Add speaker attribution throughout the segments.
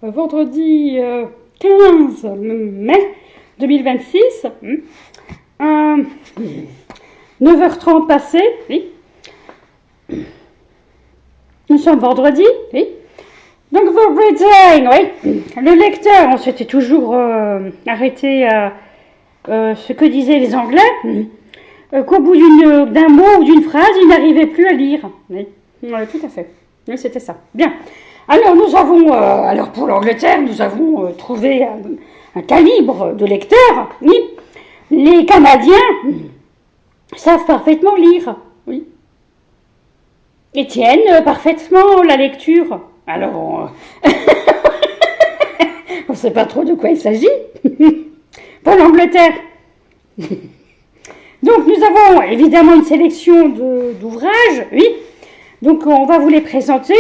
Speaker 1: vendredi 15 mai 2026. 9h30 passé, oui. Nous sommes vendredi, oui. Donc, the reading, oui. Le lecteur, on s'était toujours arrêté à ce que disaient les Anglais, qu'au bout d'un mot ou d'une phrase, ils n'arrivaient plus à lire. Oui, tout à fait. Oui, c'était ça. Bien. Alors, nous avons, alors pour l'Angleterre, nous avons trouvé un calibre de lecteurs. Oui. Les Canadiens savent parfaitement lire. Oui. Et tiennent parfaitement la lecture. Alors, on ne sait pas trop de quoi il s'agit. Pour l'Angleterre. Donc, nous avons évidemment une sélection d'ouvrages, oui. Donc, on va vous les présenter.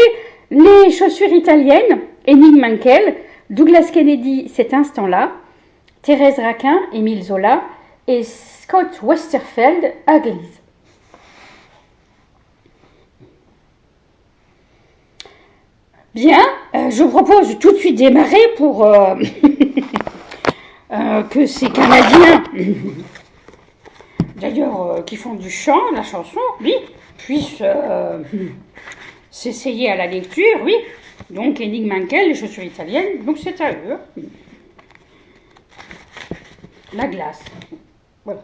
Speaker 1: Les chaussures italiennes, Henning Mankell, Douglas Kennedy, cet instant-là, Thérèse Raquin, Émile Zola et Scott Westerfeld, Uglies. Bien, je vous propose tout de suite démarrer pour que ces Canadiens, d'ailleurs qui font du chant, la chanson, oui, puissent s'essayer à la lecture, oui. Donc Henning Mankell, les chaussures italiennes, donc c'est à eux. La glace, voilà.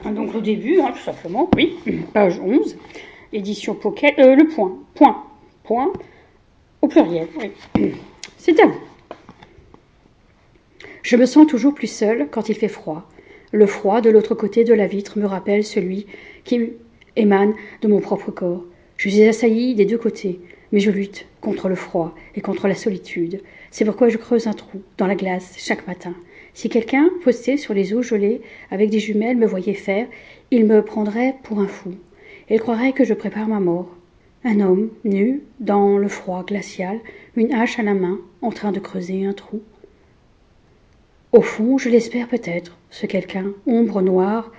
Speaker 1: Donc le début, tout simplement, oui, page 11, édition Pocket, le point, au pluriel, oui. C'est à vous. Je me sens toujours plus seule quand il fait froid. Le froid de l'autre côté de la vitre me rappelle celui qui émane de mon propre corps. Je suis assaillie des deux côtés, mais je lutte contre le froid et contre la solitude. C'est pourquoi je creuse un trou dans la glace chaque matin. Si quelqu'un, posté sur les eaux gelées avec des jumelles, me voyait faire, il me prendrait pour un fou. Il croirait que je prépare ma mort. Un homme, nu, dans le froid glacial, une hache à la main, en train de creuser un trou. Au fond, je l'espère peut-être, ce quelqu'un, ombre noire,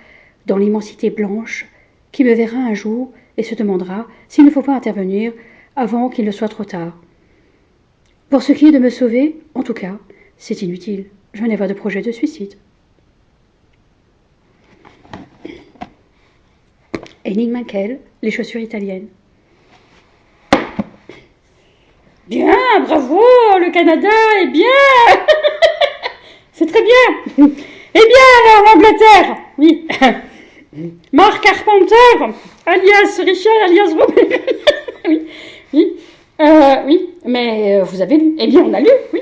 Speaker 1: dans l'immensité blanche, qui me verra un jour et se demandera s'il ne faut pas intervenir avant qu'il ne soit trop tard. Pour ce qui est de me sauver, en tout cas, c'est inutile. Je n'ai pas de projet de suicide. Henning Mankell, les chaussures italiennes. Bien, bravo, le Canada est bien. C'est très bien. Eh bien, alors, l'Angleterre, oui. Mark Carpenter, alias Richard, alias Robert. Oui, oui, oui, mais vous avez lu. Eh bien, on a lu, oui.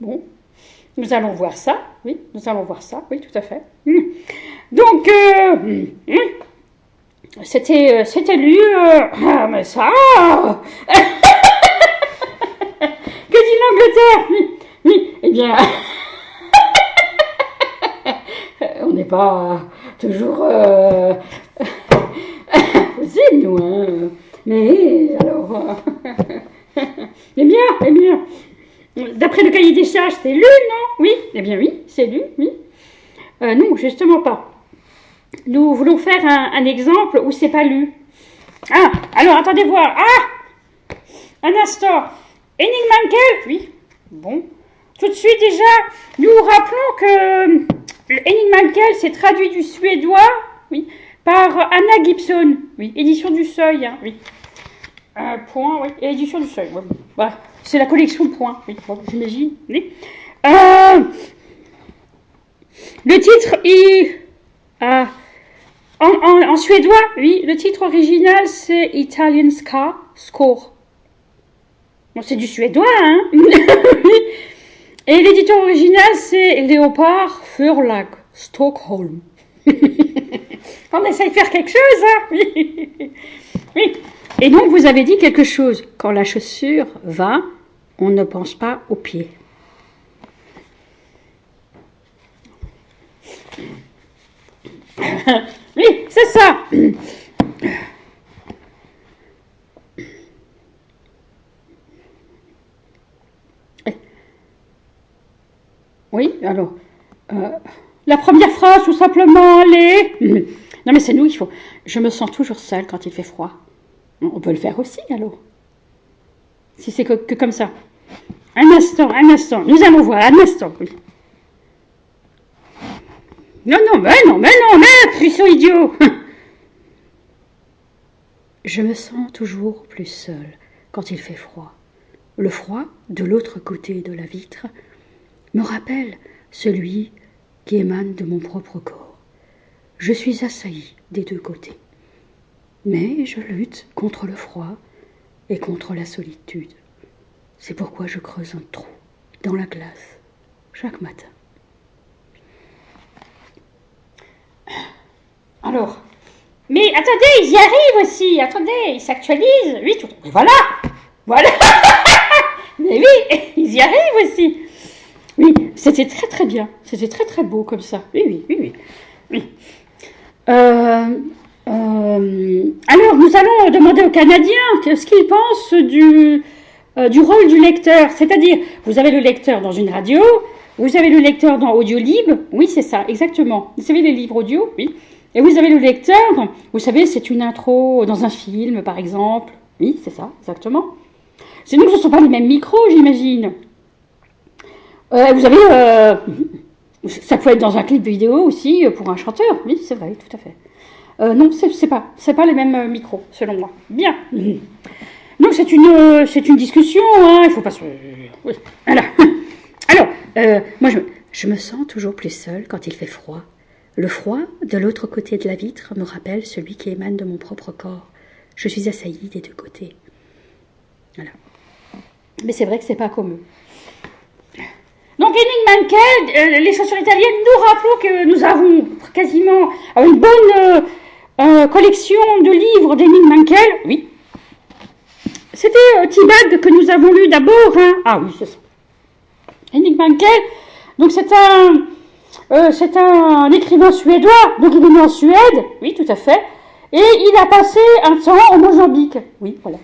Speaker 1: Bon, nous allons voir ça, oui, oui, tout à fait. Donc, c'était lu, mais ça... Que dit l'Angleterre? Oui, oui, eh bien... on n'est pas toujours possible, nous, hein. Mais, alors... eh bien... D'après le cahier des charges, c'est lu, non? Oui, eh bien oui, c'est lu, oui. Non, justement pas. Nous voulons faire un exemple où c'est pas lu. Ah, alors attendez voir. Ah, un instant. Henning Mankell, oui. Bon, tout de suite déjà, nous rappelons que Henning Mankell s'est traduit du suédois, oui, par Anna Gibson, oui, édition du Seuil, hein, oui. Point, oui, et édition du Seuil. Ouais, bah, c'est la collection de points, oui, bon, j'imagine. Oui. Le titre en suédois, oui, le titre original c'est Italian Score. Bon, c'est du suédois, hein. Et l'éditeur original c'est Léopard Förlag Stockholm. On essaye de faire quelque chose, hein. Oui. Oui. Et donc vous avez dit quelque chose. Quand la chaussure va, on ne pense pas aux pieds. Oui, c'est ça. Oui, alors, la première phrase, tout simplement, les... Non, mais c'est nous, il faut... Je me sens toujours seule quand il fait froid. On peut le faire aussi, alors. si c'est que comme ça. Un instant, nous allons voir, un instant, oui. Non, puissant idiot. Je me sens toujours plus seule quand il fait froid. Le froid, de l'autre côté de la vitre, me rappelle celui qui émane de mon propre corps. Je suis assaillie des deux côtés. Mais je lutte contre le froid et contre la solitude. C'est pourquoi je creuse un trou dans la glace chaque matin. Alors, mais attendez, ils y arrivent aussi, attendez, ils s'actualisent, oui, tout, voilà, mais oui, ils y arrivent aussi. Oui, c'était très très bien, c'était très très beau comme ça, oui. Alors, nous allons demander aux Canadiens ce qu'ils pensent du rôle du lecteur, c'est-à-dire, vous avez le lecteur dans une radio, vous avez le lecteur dans Audiolib, oui c'est ça, exactement, vous savez les livres audio, oui. Et vous avez le lecteur, vous savez, c'est une intro dans un film, par exemple. Oui, c'est ça, exactement. Sinon, ce ne sont pas les mêmes micros, j'imagine. Vous avez... ça peut être dans un clip vidéo aussi, pour un chanteur. Oui, c'est vrai, tout à fait. Non, c'est pas les mêmes micros, selon moi. Bien. Donc, c'est une discussion, hein, il faut pas se... Oui, voilà. Alors, moi, je me sens toujours plus seule quand il fait froid. Le froid, de l'autre côté de la vitre, me rappelle celui qui émane de mon propre corps. Je suis assaillie des deux côtés. Voilà. Mais c'est vrai que c'est pas commun. Donc, Henning Mankell, les chaussures italiennes, nous rappelons que nous avons quasiment une bonne collection de livres d'Henning Mankell. Oui. C'était Tibad que nous avons lu d'abord. Hein. Ah oui, c'est ça. Henning Mankell, donc c'est un écrivain suédois, donc il est né en Suède, oui, tout à fait, et il a passé un temps au Mozambique, oui, voilà.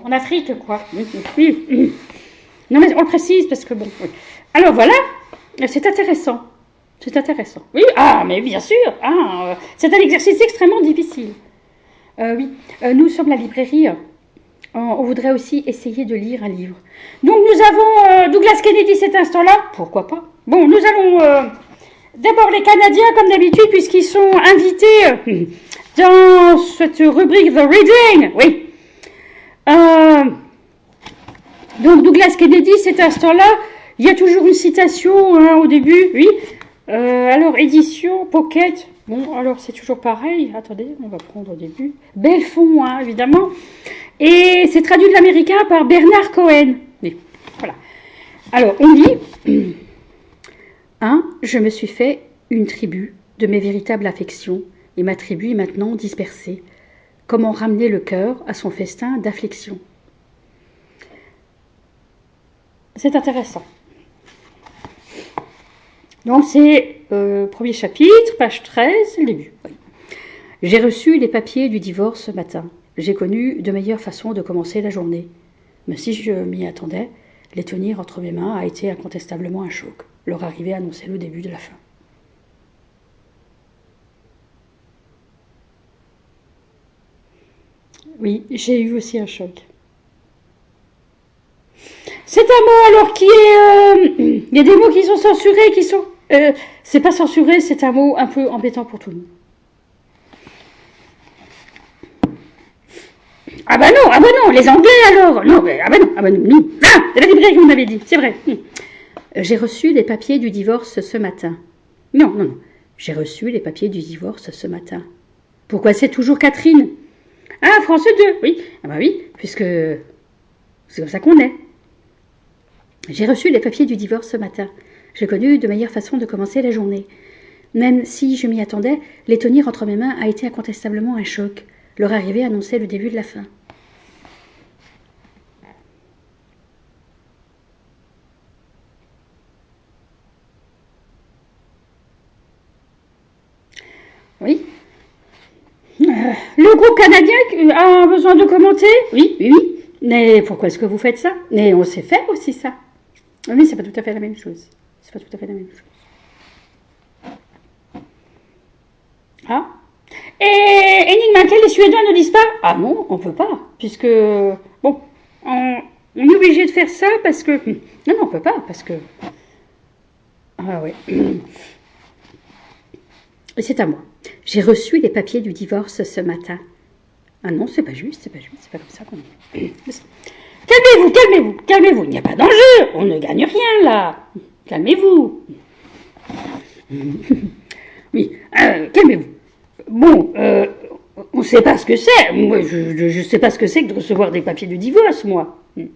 Speaker 1: En Afrique, quoi. Oui. Non, mais on le précise parce que bon. Oui. Alors voilà, c'est intéressant. Oui, mais bien sûr, c'est un exercice extrêmement difficile. Oui, nous sommes la librairie. On voudrait aussi essayer de lire un livre. Donc nous avons Douglas Kennedy cet instant-là. Pourquoi pas? Bon, nous allons d'abord les Canadiens comme d'habitude puisqu'ils sont invités dans cette rubrique The Reading. Oui. Donc Douglas Kennedy cet instant-là, il y a toujours une citation au début. Oui. Alors édition, pocket. Bon, alors c'est toujours pareil. Attendez, on va prendre au début. Belfond, évidemment. Et c'est traduit de l'américain par Bernard Cohen. Oui, voilà. Alors, on dit je me suis fait une tribu de mes véritables affections, et ma tribu est maintenant dispersée. Comment ramener le cœur à son festin d'affliction? C'est intéressant. Donc, c'est premier chapitre, page 13, c'est le début. Oui. J'ai reçu les papiers du divorce ce matin. J'ai connu de meilleures façons de commencer la journée. Mais si je m'y attendais, les tenir entre mes mains a été incontestablement un choc. Leur arrivée annonçait le début de la fin. Oui, j'ai eu aussi un choc. C'est un mot alors qui est... Il y a des mots qui sont censurés, qui sont... c'est pas censuré, c'est un mot un peu embêtant pour tout le monde. Ah bah non, les Anglais alors. Non, non. C'est la librairie qu'on m'avait dit, c'est vrai. J'ai reçu les papiers du divorce ce matin. Non. J'ai reçu les papiers du divorce ce matin. Pourquoi c'est toujours Catherine? Ah, France 2, oui. Ah bah oui, puisque c'est comme ça qu'on est. J'ai reçu les papiers du divorce ce matin. J'ai connu de meilleures façons de commencer la journée. Même si je m'y attendais, les tenir entre mes mains a été incontestablement un choc. Leur arrivée annonçait le début de la fin. Oui. Le groupe canadien a besoin de commenter? Oui. Mais pourquoi est-ce que vous faites ça? Mais on sait faire aussi ça. Oui, c'est pas tout à fait la même chose. Enigma, les Suédois ne disent pas? Ah non, on peut pas, puisque, bon, on est obligé de faire ça parce que... Non, on peut pas, parce que... Ah oui. C'est à moi. J'ai reçu les papiers du divorce ce matin. Ah non, c'est pas juste, c'est pas comme ça qu'on dit. Calmez-vous, il n'y a pas d'enjeu, on ne gagne rien là. Calmez-vous. Oui, calmez-vous. Bon, on ne sait pas ce que c'est. Moi, je ne sais pas ce que c'est que de recevoir des papiers de divorce, moi. Mais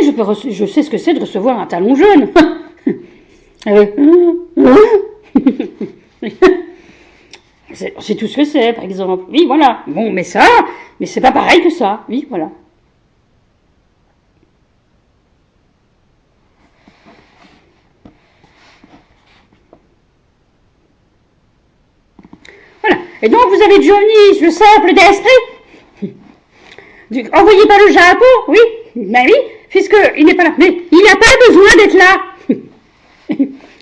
Speaker 1: je sais ce que c'est de recevoir un talon jaune. C'est tout ce que c'est, par exemple. Oui, voilà. Bon, mais c'est pas pareil que ça. Oui, voilà. Voilà. Et donc, vous avez Johnny, le simple d'esprit. Envoyez pas le Japon, oui. Ben oui, puisqu'il n'est pas là. Mais il n'a pas besoin d'être là.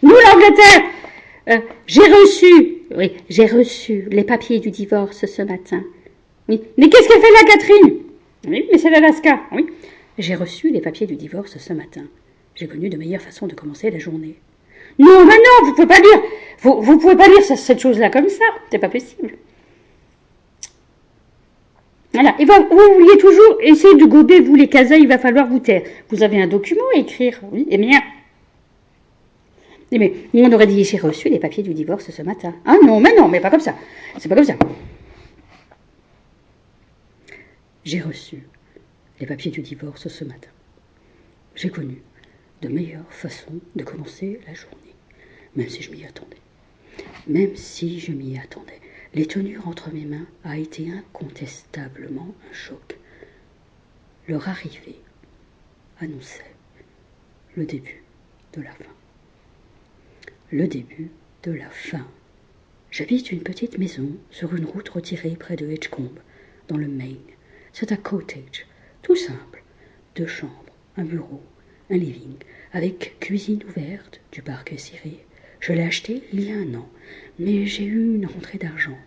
Speaker 1: Nous, l'Angleterre, j'ai reçu les papiers du divorce ce matin. Oui. Mais qu'est-ce qu'elle fait là, Catherine? Oui, mais c'est l'Alaska. Oui. J'ai reçu les papiers du divorce ce matin. J'ai connu de meilleures façons de commencer la journée. Non, mais non, vous pouvez pas lire. Vous pouvez pas lire cette chose-là comme ça. C'est pas possible. Voilà. Et vous vouliez toujours essayer de gober, vous, les casas, il va falloir vous taire. Vous avez un document à écrire. Oui, eh bien. Mais on aurait dit, j'ai reçu les papiers du divorce ce matin. Ah non, mais pas comme ça. C'est pas comme ça. J'ai reçu les papiers du divorce ce matin. J'ai connu de meilleures façons de commencer la journée, même si je m'y attendais. Les tenir entre mes mains a été incontestablement un choc. Leur arrivée annonçait le début de la fin. Le début de la fin. J'habite une petite maison sur une route retirée près de Edgecombe, dans le Maine. C'est un cottage, tout simple, 2 chambres, un bureau, un living, avec cuisine ouverte, du parquet ciré. Je l'ai acheté il y a 1 an, mais j'ai eu une rentrée d'argent.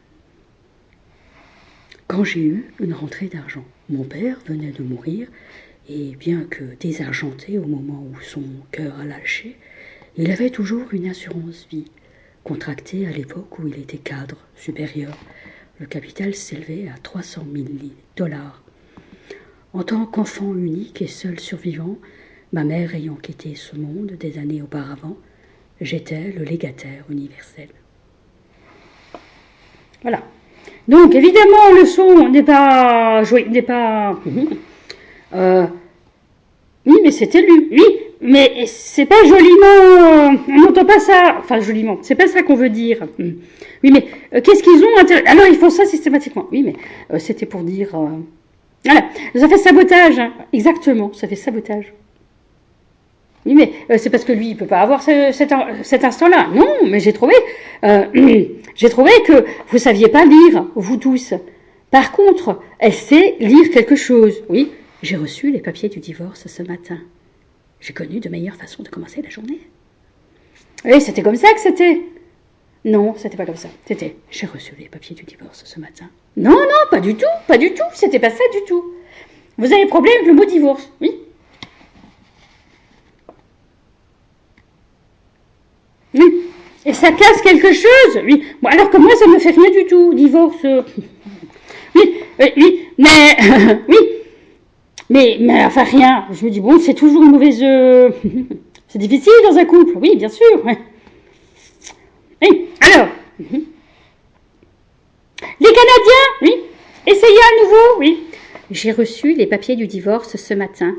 Speaker 1: Quand j'ai eu une rentrée d'argent, mon père venait de mourir, et bien que désargenté au moment où son cœur a lâché, il avait toujours une assurance vie, contractée à l'époque où il était cadre supérieur. Le capital s'élevait à 300 000 $. En tant qu'enfant unique et seul survivant, ma mère ayant quitté ce monde des années auparavant, j'étais le légataire universel. Voilà. Donc, évidemment, le son n'est pas... oui, mais c'était lui. Oui, mais c'est pas joliment... on n'entend pas ça... Enfin, joliment. C'est pas ça qu'on veut dire. Oui, mais qu'est-ce qu'ils ont... Alors, ils font ça systématiquement. Oui, mais c'était pour dire... Voilà. Ça fait sabotage. Hein. Exactement, ça fait sabotage. Oui, mais c'est parce que lui, il ne peut pas avoir cet instant-là. Non, mais j'ai trouvé que vous ne saviez pas lire, vous tous. Par contre, elle sait lire quelque chose. Oui, j'ai reçu les papiers du divorce ce matin. J'ai connu de meilleures façons de commencer la journée. Oui, c'était comme ça que c'était. Non, c'était pas comme ça. C'était, j'ai reçu les papiers du divorce ce matin. Non, non, pas du tout, c'était pas ça du tout. Vous avez problème avec le mot divorce, oui. Oui. Et ça casse quelque chose, oui. Bon, alors que moi, ça ne me fait rien du tout, divorce. Oui, mais, oui. Mais, enfin, rien. Je me dis, bon, c'est toujours une mauvaise... c'est difficile dans un couple, oui, bien sûr. Ouais. Oui, alors... Les Canadiens, oui. Essayez à nouveau, oui. J'ai reçu les papiers du divorce ce matin.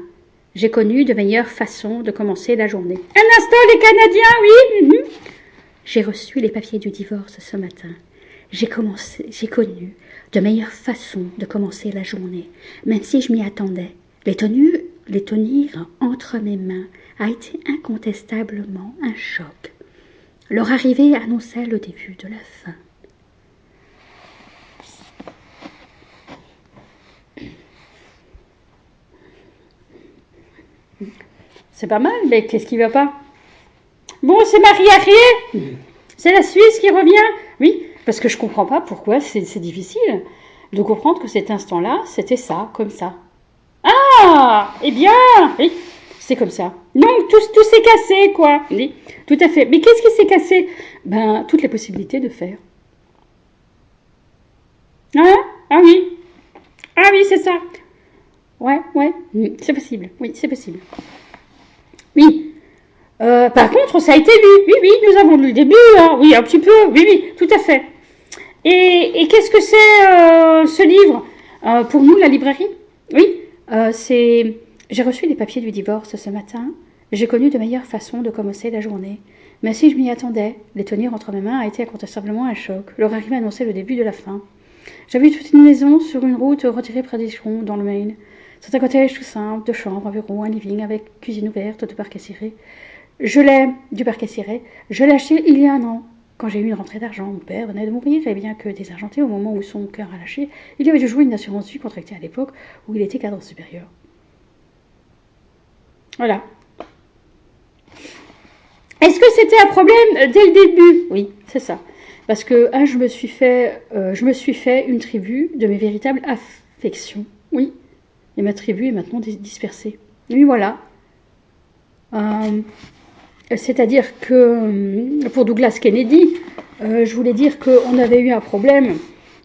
Speaker 1: J'ai connu de meilleures façons de commencer la journée. Un instant, les Canadiens, oui. J'ai reçu les papiers du divorce ce matin. J'ai connu de meilleures façons de commencer la journée, même si je m'y attendais. Les tenir entre mes mains a été incontestablement un choc. Leur arrivée annonçait le début de la fin. C'est pas mal, mais qu'est-ce qui va pas? Bon, c'est Marie Arrier. C'est la Suisse qui revient. Oui, Parce que je comprends pas pourquoi c'est difficile de comprendre que cet instant-là, c'était ça, comme ça. Ah, eh bien, oui, c'est comme ça. Non, tout s'est cassé, quoi. Oui, tout à fait. Mais qu'est-ce qui s'est cassé? Ben, toutes les possibilités de faire. Hein? Ah oui. Ah oui, c'est ça. Ouais, c'est possible. Oui, c'est possible. Oui. Par contre, ça a été lu. Oui, nous avons lu le début. Hein. Oui, un petit peu. Oui, tout à fait. Et qu'est-ce que c'est ce livre? Pour nous, la librairie? Oui, j'ai reçu les papiers du divorce ce matin. J'ai connu de meilleures façons de commencer la journée. Mais si je m'y attendais, les tenir entre mes mains a été incontestablement un choc. Leur arrivée annonçait le début de la fin. J'avais toute une maison sur une route retirée près d'Écheron, dans le Maine. C'est un cottage tout simple, 2 chambres, un bureau, un living avec cuisine ouverte, du parquet ciré. Je l'ai acheté il y a un an. Quand j'ai eu une rentrée d'argent, mon père venait de mourir, et bien que désargenté au moment où son cœur a lâché, il y avait dû jouer une assurance vie contractée à l'époque où il était cadre supérieur. Voilà. Est-ce que c'était un problème dès le début? Oui, c'est ça. Parce que je me suis fait une tribu de mes véritables affections. Oui. Et ma tribu est maintenant dispersée. Oui, voilà. C'est-à-dire que pour Douglas Kennedy, je voulais dire qu'on avait eu un problème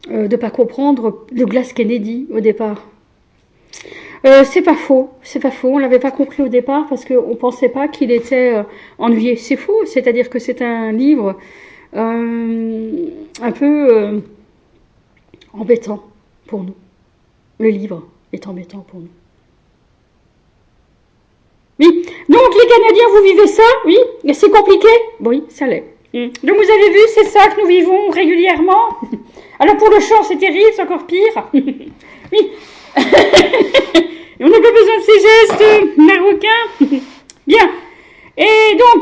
Speaker 1: de ne pas comprendre Douglas Kennedy au départ. C'est pas faux, on l'avait pas compris au départ parce qu'on pensait pas qu'il était ennuyé. C'est faux, c'est-à-dire que c'est un livre un peu embêtant pour nous. Le livre est embêtant pour nous. Oui, donc les Canadiens, vous vivez ça? Oui, c'est compliqué? Oui, ça l'est. Donc vous avez vu, c'est ça que nous vivons régulièrement. Alors pour le chant, c'est terrible, c'est encore pire. Oui. On n'a pas besoin de ces gestes marocains. Bien. Et donc,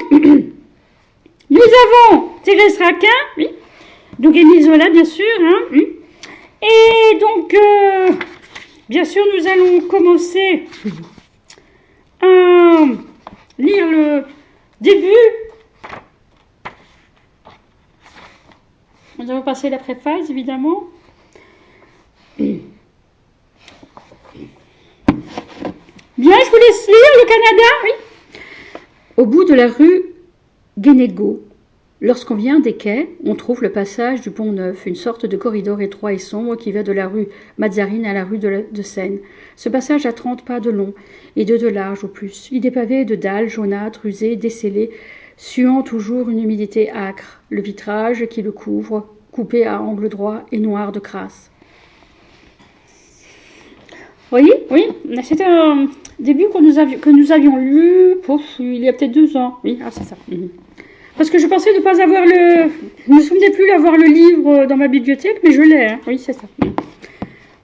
Speaker 1: nous avons Thérèse Raquin, oui. Donc Émile Zola, bien sûr. Hein, oui. Et donc, bien sûr, nous allons commencer à lire le début. Nous allons passer la préface, évidemment. Bien, je vous laisse lire le Canada, oui. Au bout de la rue Guénégaud, lorsqu'on vient des quais, on trouve le passage du Pont-Neuf, une sorte de corridor étroit et sombre qui va de la rue Mazarine à la rue de Seine. Ce passage a 30 pas de long et de large au plus. Il est pavé de dalles jaunâtres, usées, descellées, suant toujours une humidité âcre. Le vitrage qui le couvre, coupé à angle droit et noir de crasse. Oui, c'était un début que nous avions lu il y a peut-être 2 ans. Oui, c'est ça. Parce que je pensais ne pas avoir je ne me souvenais plus d'avoir le livre dans ma bibliothèque, mais je l'ai. Hein. Oui, c'est ça.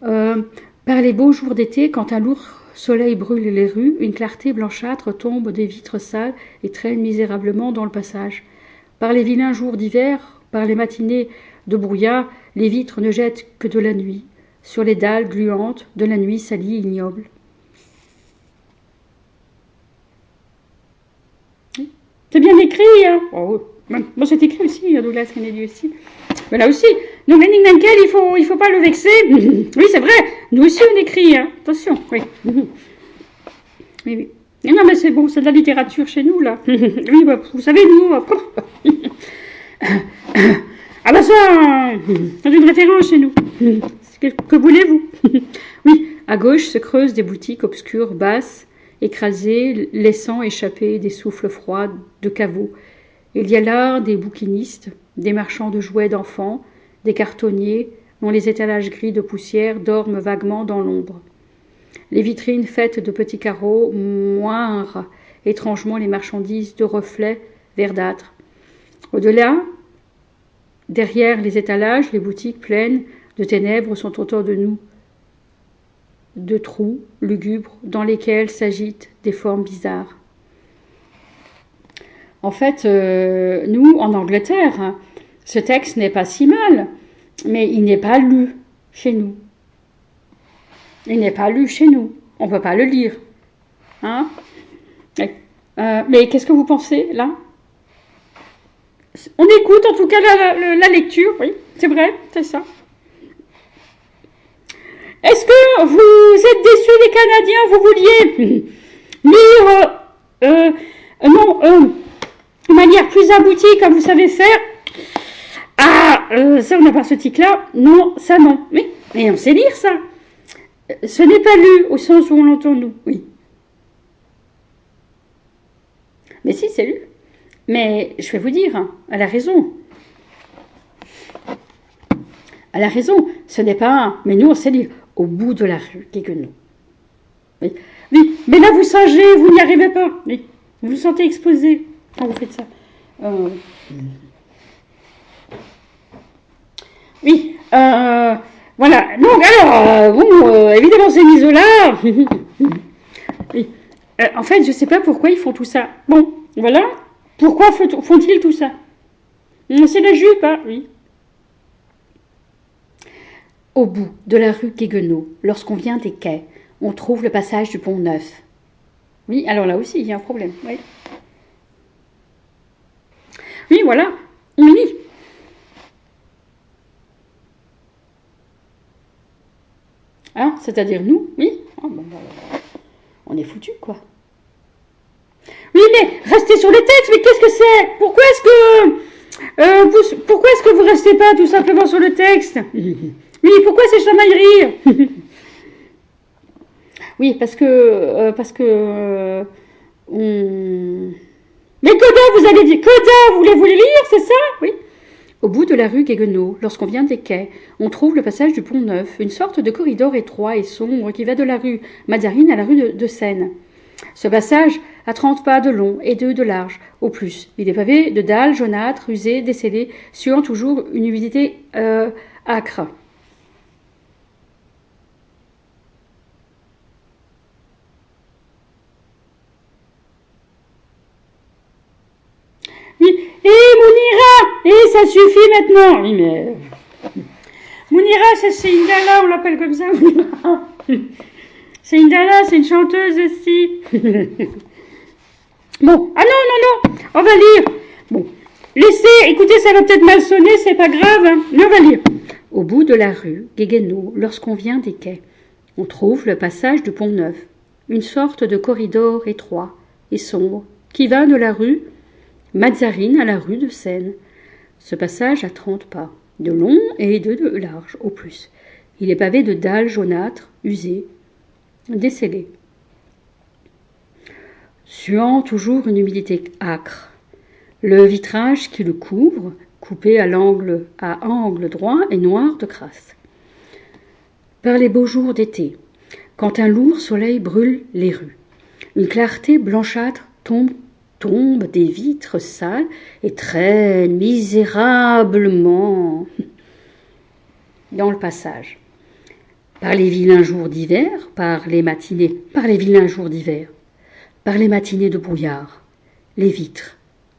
Speaker 1: Par les beaux jours d'été, quand un lourd soleil brûle les rues, une clarté blanchâtre tombe des vitres sales et traîne misérablement dans le passage. Par les vilains jours d'hiver, par les matinées de brouillard, les vitres ne jettent que de la nuit. Sur les dalles gluantes de la nuit salie ignoble. C'est bien écrit, hein. Oh, moi c'est écrit aussi, Douglas Kennedy aussi. Mais là aussi, non, mais Nankel, il faut pas le vexer. Oui, c'est vrai, nous aussi on écrit, hein. Attention, oui. Oui. Non, mais c'est bon, c'est de la littérature chez nous, là. Oui, bah, vous savez, nous... Ah bah ça, c'est une référence chez nous. Que voulez-vous? Oui, à gauche se creusent des boutiques obscures, basses, écrasées, laissant échapper des souffles froids de caveaux. Il y a là des bouquinistes, des marchands de jouets d'enfants, des cartonniers, dont les étalages gris de poussière dorment vaguement dans l'ombre. Les vitrines faites de petits carreaux moirent étrangement les marchandises de reflets verdâtres. Au-delà, derrière les étalages, les boutiques pleines de ténèbres sont autour de nous, de trous lugubres dans lesquels s'agitent des formes bizarres. En fait, nous, en Angleterre, ce texte n'est pas si mal, mais il n'est pas lu chez nous. Il n'est pas lu chez nous. On ne peut pas le lire. Hein? Mais qu'est-ce que vous pensez, là? On écoute en tout cas la lecture, oui, c'est vrai, c'est ça. Est-ce que vous êtes déçus des Canadiens? Vous vouliez lire, de manière plus aboutie comme vous savez faire? Ah, ça on n'a pas ce tic-là. Non, ça non. Oui, mais on sait lire ça. Ce n'est pas lu au sens où on l'entend nous, oui. Mais si, c'est lu. Mais je vais vous dire, hein, elle a raison. Elle a raison, ce n'est pas un. Mais nous, on sait lire. Au bout de la rue, Guéguenot. Oui. Oui, mais là, vous singez, vous n'y arrivez pas. Oui. Vous vous sentez exposé quand vous faites ça. Oui, voilà. Donc, alors, évidemment, ces mises-là. Oui. En fait, je ne sais pas pourquoi ils font tout ça. Bon, voilà. Pourquoi font-ils tout ça? C'est la jupe, hein, oui. Au bout de la rue Guéguenot, lorsqu'on vient des quais, on trouve le passage du Pont Neuf. Oui, alors là aussi, il y a un problème. Oui, oui voilà, on lit. Ah, c'est-à-dire nous, oui. Oh, bon, on est foutus, quoi. Oui, mais restez sur les textes, mais qu'est-ce que c'est? Pourquoi est-ce que vous restez pas tout simplement sur le texte? Oui, pourquoi ces chamailleries? Oui, parce que Mais Coda, vous allez dire Coda, voulez-vous les lire, c'est ça? Oui. Au bout de la rue Guéguenot, lorsqu'on vient des quais, on trouve le passage du Pont Neuf, une sorte de corridor étroit et sombre qui va de la rue Mazarine à la rue de Seine. Ce passage a 30 pas de long et 2 de large, au plus. Il est pavé de dalles jaunâtres, usées, descellées, suant toujours une humidité âcre. Oui, Mounira, ça suffit maintenant. Oui, mais Mounira, c'est une gala, on l'appelle comme ça, Mounira. C'est une gala, c'est une chanteuse aussi. Bon, ah non, on va lire. Bon, laissez, écoutez, ça va peut-être mal sonner, c'est pas grave, hein, mais on va lire. Au bout de la rue Guéguenot, lorsqu'on vient des quais, on trouve le passage du Pont Neuf, une sorte de corridor étroit et sombre qui va de la rue Mazarine à la rue de Seine. Ce passage a 30 pas, de long et de large au plus. Il est pavé de dalles jaunâtres, usées, descellées. Suant toujours une humidité âcre. Le vitrage qui le couvre, coupé à angle droit, est noir de crasse. Par les beaux jours d'été, quand un lourd soleil brûle les rues, une clarté blanchâtre tombe des vitres sales et traîne misérablement dans le passage. Par les vilains jours d'hiver, par les matinées de brouillard, les vitres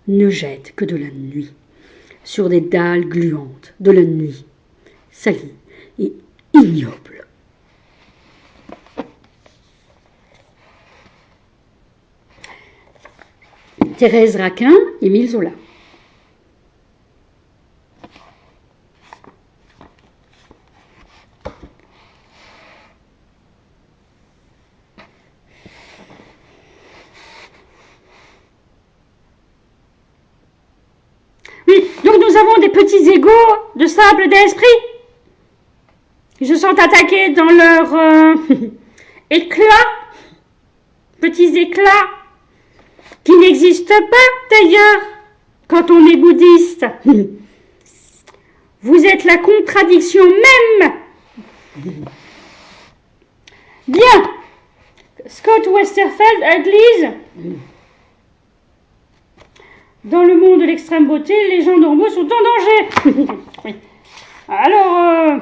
Speaker 1: ne jettent que de la nuit, sur des dalles gluantes de la nuit, salies et ignobles. Thérèse Raquin, Émile Zola. Oui, donc nous avons des petits égaux de sable d'esprit qui se sont attaqués dans leur éclat, petits éclats qui n'existent pas d'ailleurs quand on est bouddhiste. Vous êtes la contradiction même. Bien. Scott Westerfeld, Église. Dans le monde de l'extrême beauté, les gens normaux sont en danger. Oui. Alors,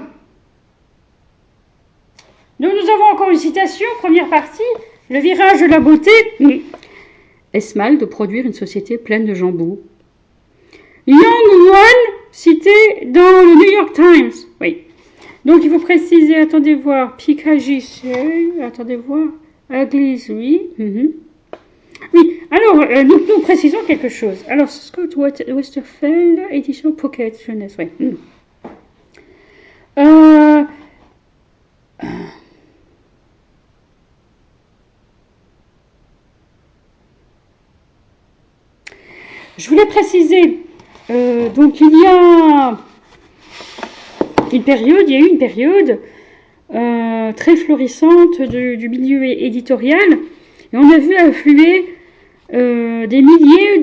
Speaker 1: donc nous avons encore une citation, première partie, le virage de la beauté. Est-ce mal de produire une société pleine de gens beaux? Young One, cité dans le New York Times. Oui. Donc il faut préciser, attendez voir, Picagis, attendez voir, Église, oui. Oui, alors, nous précisons quelque chose. Alors, Scott Westerfeld, édition Pocket Jeunesse, oui. Je voulais préciser, donc il y a eu une période très florissante du milieu éditorial, et on a vu affluer des milliers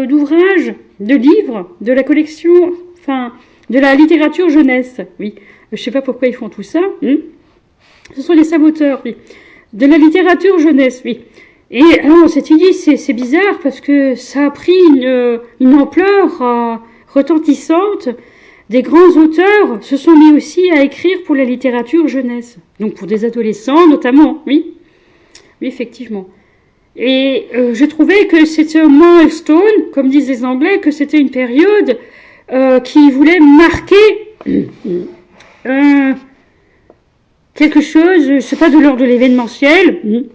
Speaker 1: d'ouvrages, de livres, de la collection, enfin, de la littérature jeunesse, oui. Je ne sais pas pourquoi ils font tout ça. Ce sont les saboteurs, oui. De la littérature jeunesse, oui. Et alors on s'était dit, c'est bizarre parce que ça a pris une ampleur retentissante. Des grands auteurs se sont mis aussi à écrire pour la littérature jeunesse. Donc pour des adolescents notamment, oui. Oui, effectivement. Et je trouvais que c'était un milestone, comme disent les Anglais, que c'était une période qui voulait marquer quelque chose, c'est pas de l'ordre de l'événementiel.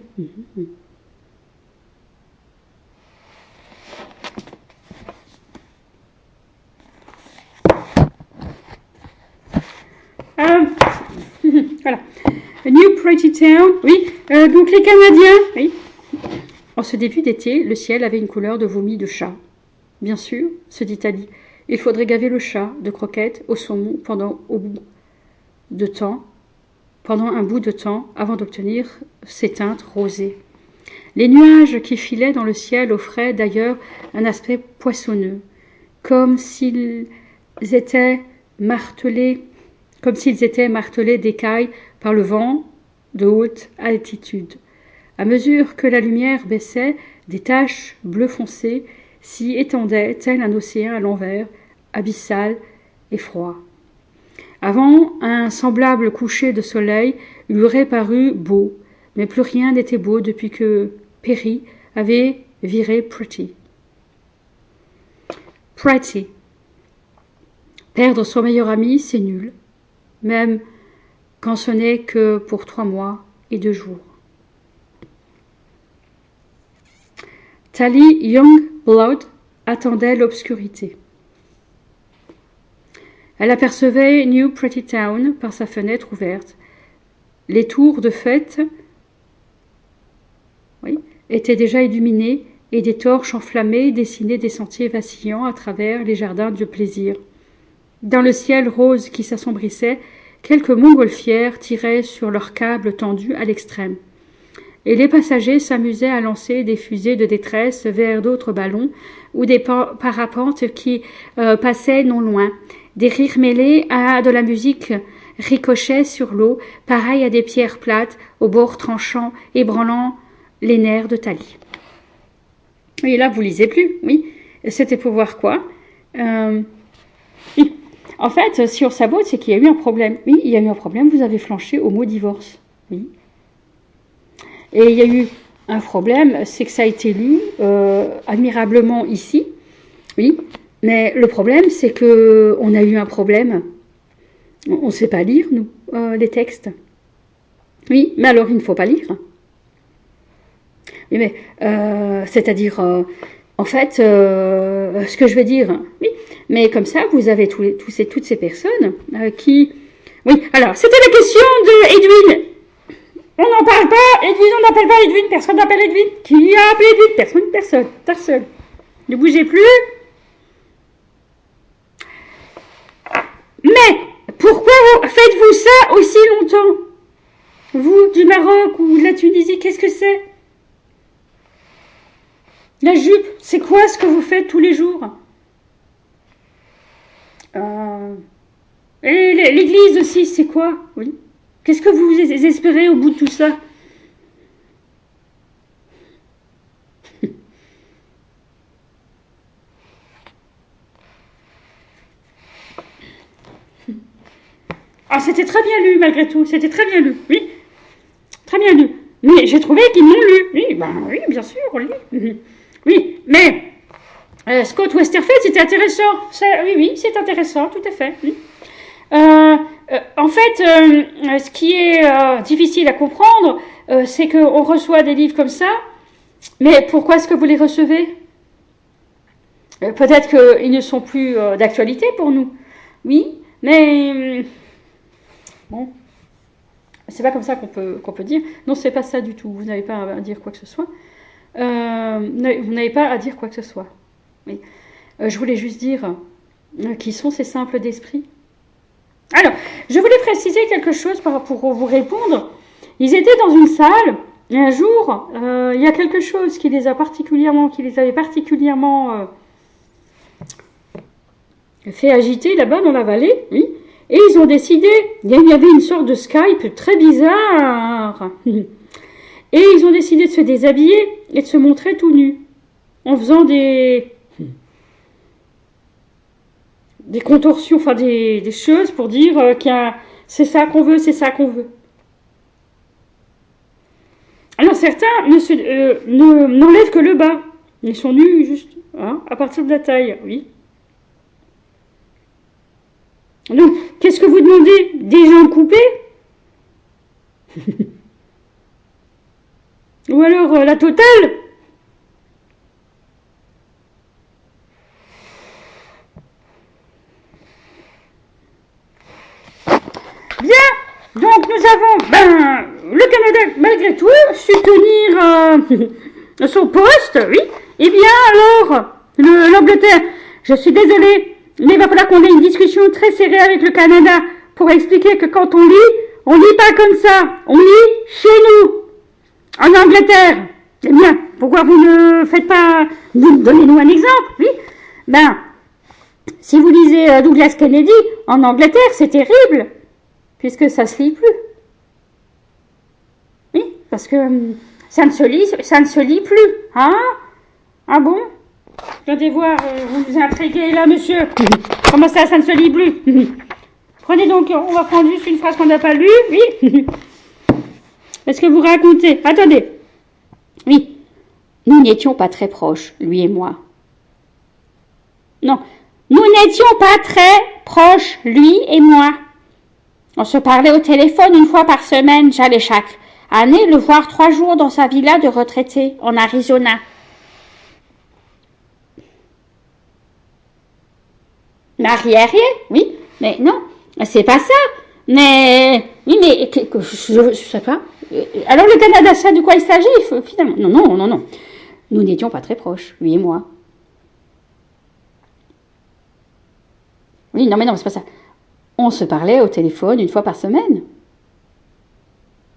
Speaker 1: Voilà. New Pretty Town, oui. Donc les Canadiens, oui. En ce début d'été, le ciel avait une couleur de vomi de chat. Bien sûr, se dit Ali, il faudrait gaver le chat de croquettes au saumon pendant un bout de temps avant d'obtenir ces teintes rosées. Les nuages qui filaient dans le ciel offraient d'ailleurs un aspect poissonneux, comme s'ils étaient martelés d'écailles par le vent de haute altitude. À mesure que la lumière baissait, des taches bleu foncé s'y étendaient, tel un océan à l'envers, abyssal et froid. Avant un semblable coucher de soleil, il lui aurait paru beau, mais plus rien n'était beau depuis que Perry avait viré Pretty. Pretty. Perdre son meilleur ami, c'est nul, même quand ce n'est que pour 3 mois et 2 jours. Tally Youngblood attendait l'obscurité. Elle apercevait New Pretty Town par sa fenêtre ouverte. Les tours de fête étaient déjà illuminées et des torches enflammées dessinaient des sentiers vacillants à travers les jardins de plaisir. Dans le ciel rose qui s'assombrissait, quelques montgolfières tiraient sur leurs câbles tendus à l'extrême. Et les passagers s'amusaient à lancer des fusées de détresse vers d'autres ballons ou des parapentes qui passaient non loin. Des rires mêlés à de la musique ricochaient sur l'eau, pareil à des pierres plates aux bords tranchants, ébranlant les nerfs de Tally. Et là, vous lisez plus, oui. C'était pour voir quoi oui. En fait, si on sabote, c'est qu'il y a eu un problème. Oui, il y a eu un problème, vous avez flanché au mot divorce. Oui. Et il y a eu un problème, c'est que ça a été lu admirablement ici. Oui. Mais le problème, c'est qu'on a eu un problème. On ne sait pas lire, nous, les textes. Oui, mais alors il ne faut pas lire. Oui, mais c'est-à-dire, en fait, ce que je veux dire, oui, mais comme ça, vous avez toutes ces personnes qui... Oui, alors, c'était la question de Edwin. On n'en parle pas, Edwin, on n'appelle pas Edwin, personne n'appelle Edwin. Qui a appelé Edwin? Personne. Ne bougez plus. Mais pourquoi faites-vous ça aussi longtemps? Vous, du Maroc ou de la Tunisie, qu'est-ce que c'est? La jupe, c'est quoi ce que vous faites tous les jours? Et l'église aussi, c'est quoi? Oui. Qu'est-ce que vous espérez au bout de tout ça? Ah, c'était très bien lu, malgré tout. C'était très bien lu, oui. Très bien lu. Mais j'ai trouvé qu'ils l'ont lu. Oui, ben oui, bien sûr, on lit. Oui, mais Scott Westerfeld, c'était intéressant. Oui, c'est intéressant, tout à fait. Oui. En fait, ce qui est difficile à comprendre, c'est qu'on reçoit des livres comme ça, Mais pourquoi est-ce que vous les recevez? Peut-être qu'ils ne sont plus d'actualité pour nous. Oui, mais bon, c'est pas comme ça qu'on peut dire. Non, c'est pas ça du tout. Vous n'avez pas à dire quoi que ce soit. Vous n'avez pas à dire quoi que ce soit. Oui. Je voulais juste dire qui sont ces simples d'esprit. Alors, je voulais préciser quelque chose pour vous répondre. Ils étaient dans une salle, et un jour, il y a quelque chose qui les avait particulièrement fait agiter là-bas dans la vallée, oui. Et ils ont décidé, il y avait une sorte de Skype très bizarre. Et ils ont décidé de se déshabiller et de se montrer tout nus, en faisant des contorsions, enfin des choses pour dire c'est ça qu'on veut, c'est ça qu'on veut. Alors certains n'enlèvent que le bas. Ils sont nus juste à partir de la taille, oui. Donc, qu'est-ce que vous demandez? Des jambes coupées? Ou alors la totale? Bien, donc nous avons le Canada, malgré tout, su tenir son poste, oui. Eh bien alors, l'Angleterre, je suis désolée, mais il va falloir qu'on ait une discussion très serrée avec le Canada pour expliquer que quand on lit pas comme ça, on lit chez nous, en Angleterre. Eh bien, pourquoi vous ne faites pas, donnez-nous un exemple, oui. Si vous lisez Douglas Kennedy en Angleterre, c'est terrible, puisque ça se lit plus. Oui, parce que ça ne se lit plus, hein? Ah bon? Regardez voir, vous nous intriguez là, monsieur. Comment ça ne se lit plus? Prenez donc, on va prendre juste une phrase qu'on n'a pas lue, oui. Est-ce que vous racontez? Attendez. Oui, nous n'étions pas très proches, lui et moi. Non, nous n'étions pas très proches, lui et moi. On se parlait au téléphone une fois par semaine, j'allais chaque année le voir 3 jours dans sa villa de retraité en Arizona. Arriéré, oui, mais non, c'est pas ça. Mais, oui, mais, je sais pas. Alors le Canada, ça, de quoi il s'agit, finalement? Non. Nous n'étions pas très proches, lui et moi. Oui, non, mais c'est pas ça. On se parlait au téléphone une fois par semaine.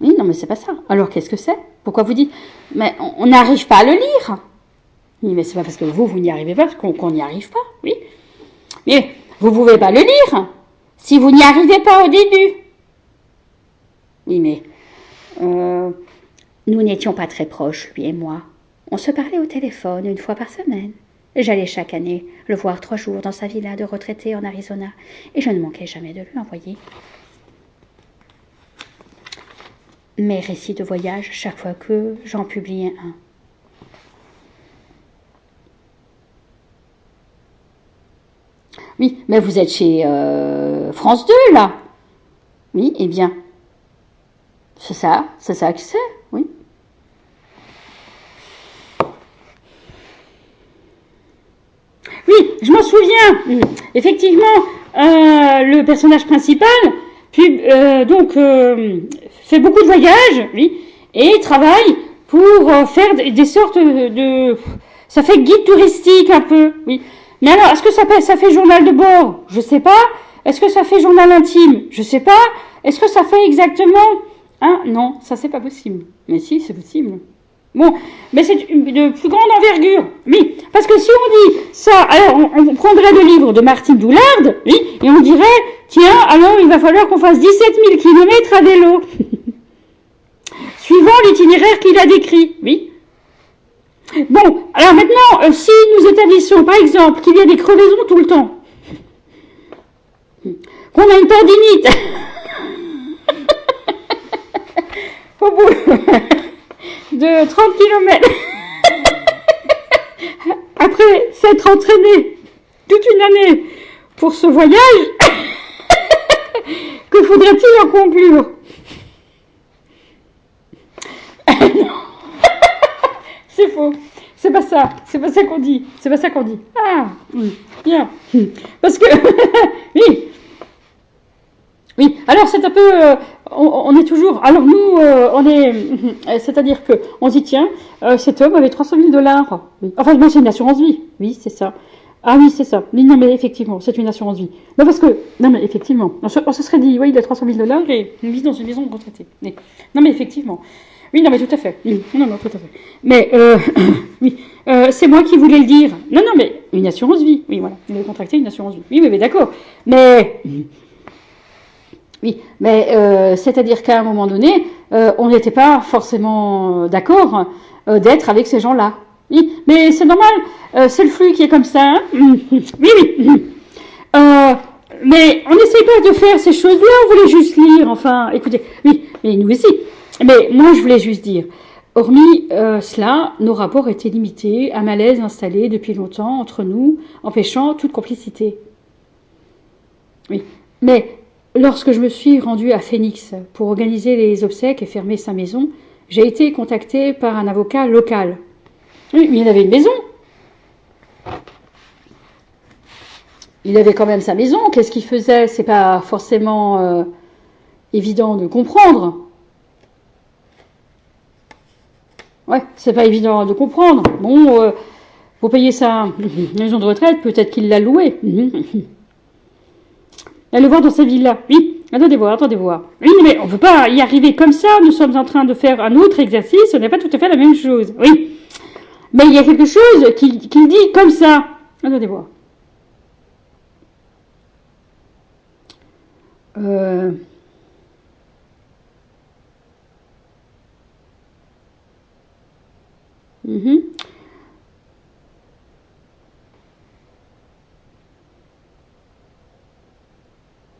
Speaker 1: Oui, non, mais c'est pas ça. Alors qu'est-ce que c'est? Pourquoi vous dites? Mais on n'arrive pas à le lire. Oui, mais c'est pas parce que vous n'y arrivez pas, parce qu'on n'y arrive pas, oui. Mais vous ne pouvez pas le lire si vous n'y arrivez pas au début. Oui, mais nous n'étions pas très proches, lui et moi. On se parlait au téléphone une fois par semaine. J'allais chaque année le voir 3 jours dans sa villa de retraité en Arizona, et je ne manquais jamais de lui envoyer mes récits de voyage chaque fois que j'en publiais un. Oui, mais vous êtes chez France 2, là. Oui, eh bien, c'est ça que c'est, oui. Oui, je m'en souviens. Effectivement, le personnage principal, fait beaucoup de voyages, oui, et travaille pour faire des sortes de... Ça fait guide touristique un peu, oui. Mais alors, est-ce que ça fait journal de bord? Je sais pas. Est-ce que ça fait journal intime? Je sais pas. Est-ce que ça fait exactement... Non, ça c'est pas possible. Mais si, c'est possible. Bon, mais c'est de plus grande envergure. Oui, parce que si on dit ça, alors on prendrait le livre de Martine Doulard, oui, et on dirait, tiens, alors il va falloir qu'on fasse 17 000 kilomètres à vélo. Suivant l'itinéraire qu'il a décrit, oui. Bon, alors maintenant, si nous établissons, par exemple, qu'il y a des crevaisons tout le temps, qu'on a une tendinite, au bout de 30 km, après s'être entraîné toute une année pour ce voyage, que faudrait-il en conclure? C'est faux. C'est pas ça qu'on dit. C'est pas ça qu'on dit. Ah, bien. Parce que, oui. Oui, alors c'est un peu, on est toujours, alors nous, on est, c'est-à-dire que on dit tiens, cet homme avait 300 000 $. Oui. Enfin, non, c'est une assurance vie. Oui, c'est ça. Ah oui, c'est ça. Mais non, mais effectivement, c'est une assurance vie. Non, parce que, non, mais effectivement, on se serait dit, oui, il a 300 000 $ et il vit dans une maison de retraité. Mais, non, mais effectivement. Oui, non, mais tout à fait. Oui, non, non, tout à fait. Mais, oui, c'est moi qui voulais le dire. Non, non, mais une assurance vie. Oui, voilà. Il avait contracté une assurance vie. Oui, mais d'accord. Mais, oui, mais c'est-à-dire qu'à un moment donné, on n'était pas forcément d'accord d'être avec ces gens-là. Oui, mais c'est normal, c'est le flux qui est comme ça. Hein. Oui, oui. Mais on n'essaye pas de faire ces choses-là, on voulait juste lire, enfin, écoutez, oui, mais nous aussi. Mais moi, je voulais juste dire, hormis cela, nos rapports étaient limités, un malaise installé depuis longtemps entre nous, empêchant toute complicité. Oui, mais lorsque je me suis rendue à Phoenix pour organiser les obsèques et fermer sa maison, j'ai été contactée par un avocat local. Oui, mais il avait une maison. Il avait quand même sa maison. Qu'est-ce qu'il faisait? C'est pas forcément évident de comprendre. Ouais, c'est pas évident de comprendre. Bon, vous payez sa maison de retraite, peut-être qu'il l'a louée. Allez voir dans sa villa. Oui, attendez voir. Oui, mais on ne peut pas y arriver comme ça. Nous sommes en train de faire un autre exercice. Ce n'est pas tout à fait la même chose. Oui. Mais il y a quelque chose qui dit comme ça. Attendez voir.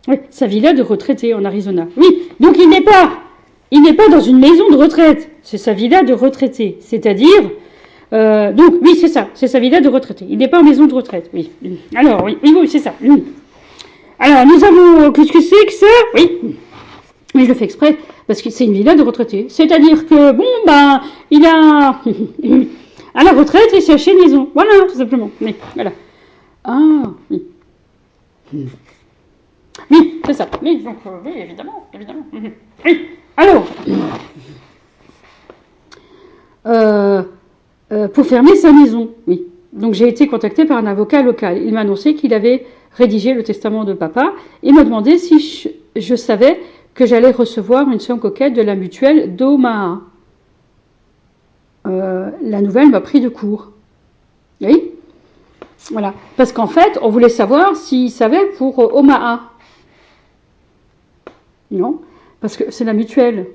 Speaker 1: Oui, sa villa de retraité en Arizona. Oui, donc il n'est pas dans une maison de retraite. C'est sa villa de retraité. C'est-à-dire, donc oui, c'est ça, c'est sa villa de retraité. Il n'est pas en maison de retraite. Oui. Alors oui, c'est ça. Alors nous avons, qu'est-ce que c'est que ça? Oui. Mais je le fais exprès parce que c'est une villa de retraité. C'est-à-dire que bon, ben, il a à la retraite, il s'est acheté une maison. Voilà, tout simplement. Oui, voilà. Ah, oui. Oui, c'est ça. Oui, donc, oui, évidemment. Oui, alors, pour fermer sa maison, oui. Donc, j'ai été contactée par un avocat local. Il m'a annoncé qu'il avait rédigé le testament de papa et m'a demandé si je savais que j'allais recevoir une somme coquette de la mutuelle d'Omaha. La nouvelle m'a pris de court. Oui, voilà. Parce qu'en fait, on voulait savoir s'il savait pour Omaha. Non, parce que c'est la mutuelle.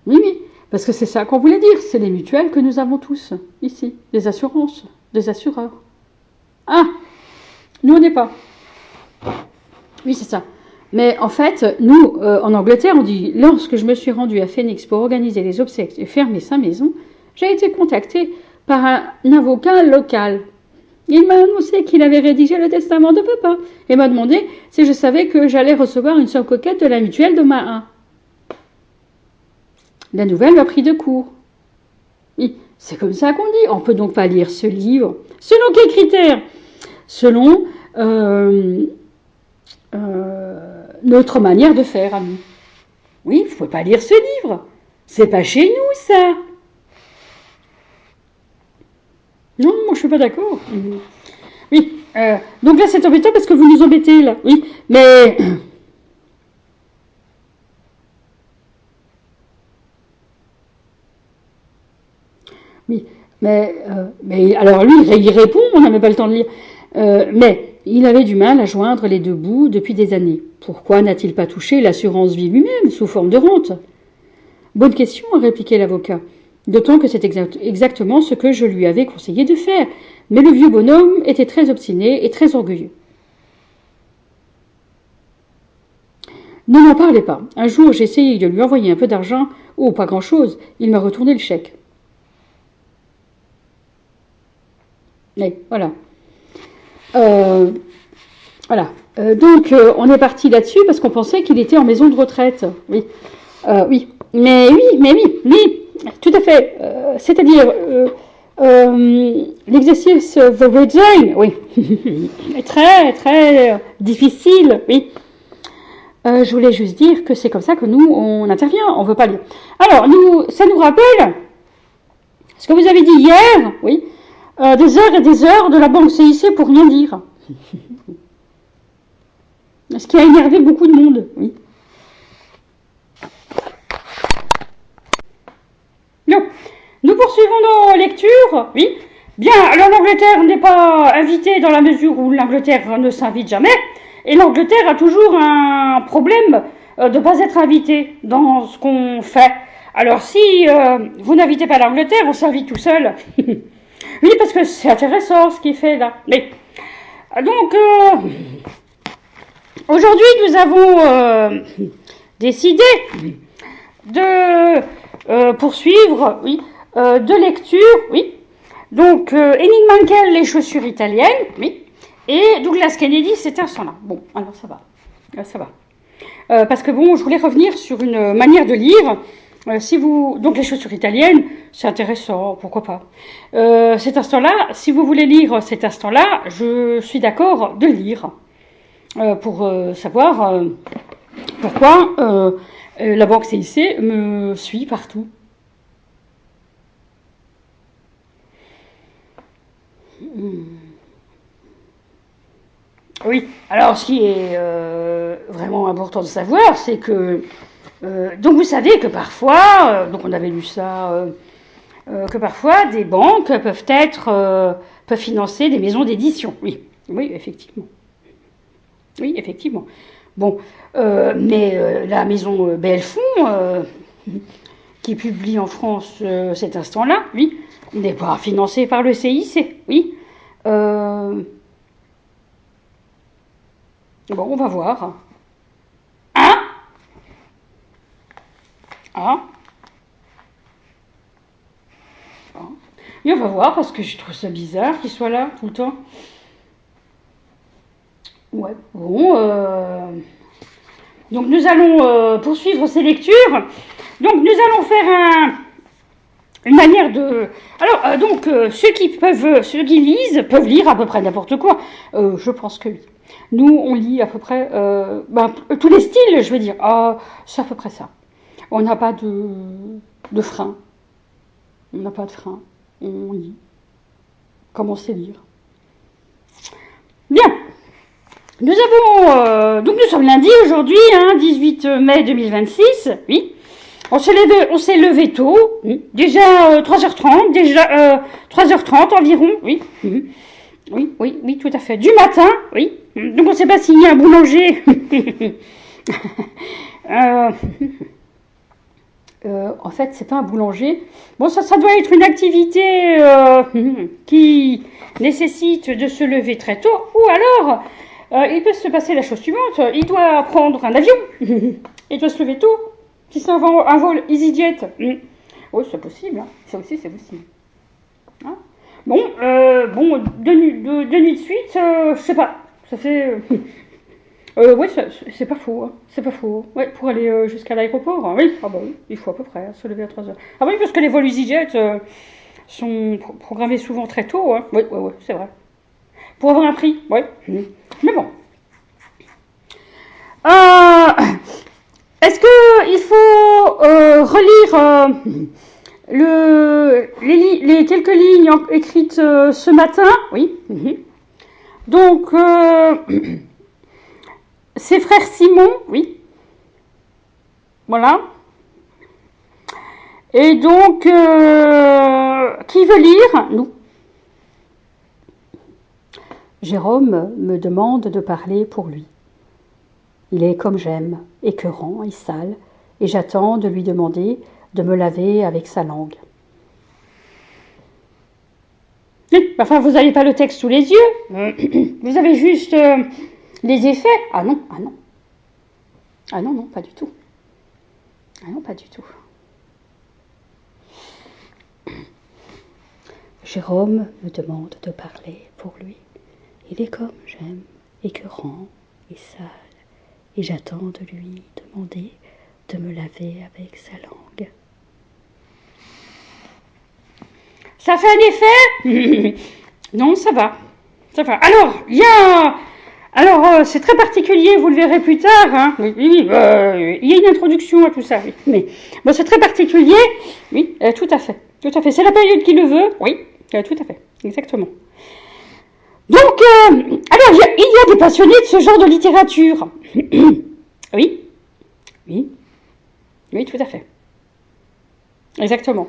Speaker 1: Oui, parce que c'est ça qu'on voulait dire. C'est les mutuelles que nous avons tous, ici. Les assurances, des assureurs. Ah, nous on n'est pas. Oui, c'est ça. Mais en fait, nous, en Angleterre, on dit, lorsque je me suis rendue à Phoenix pour organiser les obsèques et fermer sa maison, j'ai été contactée par un avocat local. Il m'a annoncé qu'il avait rédigé le testament de papa et m'a demandé si je savais que j'allais recevoir une somme coquette de la mutuelle d'Omaha. La nouvelle m'a pris de court. Oui, c'est comme ça qu'on dit. On ne peut donc pas lire ce livre. Selon quels critères? Selon notre manière de faire à nous. Oui, vous ne pouvez pas lire ce livre. C'est pas chez nous, ça. Non, moi je suis pas d'accord. Oui, donc là c'est embêtant parce que vous nous embêtez là. Oui, mais oui, mais alors lui il répond, on n'a même pas le temps de lire. Mais il avait du mal à joindre les deux bouts depuis des années. Pourquoi n'a-t-il pas touché l'assurance vie lui-même sous forme de rente? Bonne question, répliquait l'avocat. D'autant que c'est exactement ce que je lui avais conseillé de faire. Mais le vieux bonhomme était très obstiné et très orgueilleux. Ne m'en parlez pas. Un jour, j'ai essayé de lui envoyer un peu d'argent. Oh, pas grand-chose. Il m'a retourné le chèque. Mais voilà. Voilà. Donc, on est parti là-dessus parce qu'on pensait qu'il était en maison de retraite. Oui. Oui. Mais oui. Tout à fait. C'est-à-dire l'exercice The Rejoin, oui, est très très difficile, oui. Je voulais juste dire que c'est comme ça que nous on intervient. On veut pas lire. Alors ça nous rappelle ce que vous avez dit hier, oui, des heures et des heures de la banque CIC pour rien dire. Ce qui a énervé beaucoup de monde, oui. Donc, nous poursuivons nos lectures, oui. Bien, alors l'Angleterre n'est pas invitée dans la mesure où l'Angleterre ne s'invite jamais, et l'Angleterre a toujours un problème de ne pas être invitée dans ce qu'on fait. Alors si vous n'invitez pas l'Angleterre, on s'invite tout seul. Oui, parce que c'est intéressant ce qui est fait là. Mais, donc, aujourd'hui, nous avons décidé de poursuivre, oui, de lecture, oui. Donc, Henning Mankell, Les chaussures italiennes, oui. Et Douglas Kennedy, cet instant-là. Bon, alors ça va. Ça va. Parce que bon, je voulais revenir sur une manière de lire. Donc, Les chaussures italiennes, c'est intéressant, pourquoi pas. Cet instant-là, si vous voulez lire cet instant-là, je suis d'accord de lire. Pour savoir pourquoi la banque CIC me suit partout. Oui, alors ce qui est vraiment important de savoir, c'est que donc vous savez que parfois, donc on avait lu ça, que parfois des banques peuvent financer des maisons d'édition. Oui, oui, effectivement. Oui, effectivement. Bon, mais la maison Belfond, qui publie en France cet instant-là, oui, n'est pas financée par le CIC, oui. Bon, on va voir. Hein? Ah. Et on va voir, parce que je trouve ça bizarre qu'il soit là tout le temps. Ouais, bon. Donc nous allons poursuivre ces lectures. Donc nous allons faire une manière de... Alors, donc, ceux qui lisent peuvent lire à peu près n'importe quoi. Je pense que oui. Nous, on lit à peu près tous les styles, je veux dire. C'est à peu près ça. On n'a pas de frein. On n'a pas de frein. On lit. Comme on sait lire. Bien. Nous avons... donc nous sommes lundi aujourd'hui, 18 mai 2026. Oui. On s'est levé tôt, déjà 3h30, déjà 3h30 environ, oui. Oui, tout à fait. Du matin, oui. Donc on ne sait pas s'il y a un boulanger. En fait, c'est pas un boulanger. Bon, ça doit être une activité qui nécessite de se lever très tôt. Ou alors, il peut se passer la chose suivante. Il doit prendre un avion. Il doit se lever tôt. Si c'est un vol EasyJet, oui, c'est possible. Ça aussi, c'est possible. Hein? Bon, deux nuits de suite, je sais pas. Ça fait... oui, c'est pas faux. C'est pas faux. Ouais, pour aller jusqu'à l'aéroport. Oui, oui, il faut à peu près se lever à 3h. Ah oui, parce que les vols EasyJet sont programmés souvent très tôt. Oui, c'est vrai. Pour avoir un prix, oui. Mais bon. Est-ce qu'il faut relire les quelques lignes écrites ce matin? Oui. Donc, c'est frère Simon, oui. Voilà. Et donc, qui veut lire? Nous. Jérôme me demande de parler pour lui. Il est comme j'aime, écœurant et sale, et j'attends de lui demander de me laver avec sa langue. Enfin, vous n'avez pas le texte sous les yeux. Vous avez juste les effets. Ah non. Ah non, pas du tout. Ah non, pas du tout. Jérôme me demande de parler pour lui. Il est comme j'aime, écœurant et sale, et j'attends de lui demander de me laver avec sa langue. Ça fait un effet? Non, ça va. Ça va. Alors, il y a... Alors, c'est très particulier, vous le verrez plus tard. Hein. Oui, il y a une introduction à tout ça, oui. Mais bon, c'est très particulier. Oui, tout à fait. Tout à fait. C'est la période qui le veut. Oui, tout à fait. Exactement. Donc, alors, il y a des passionnés de ce genre de littérature. Oui. Oui. Oui, tout à fait. Exactement.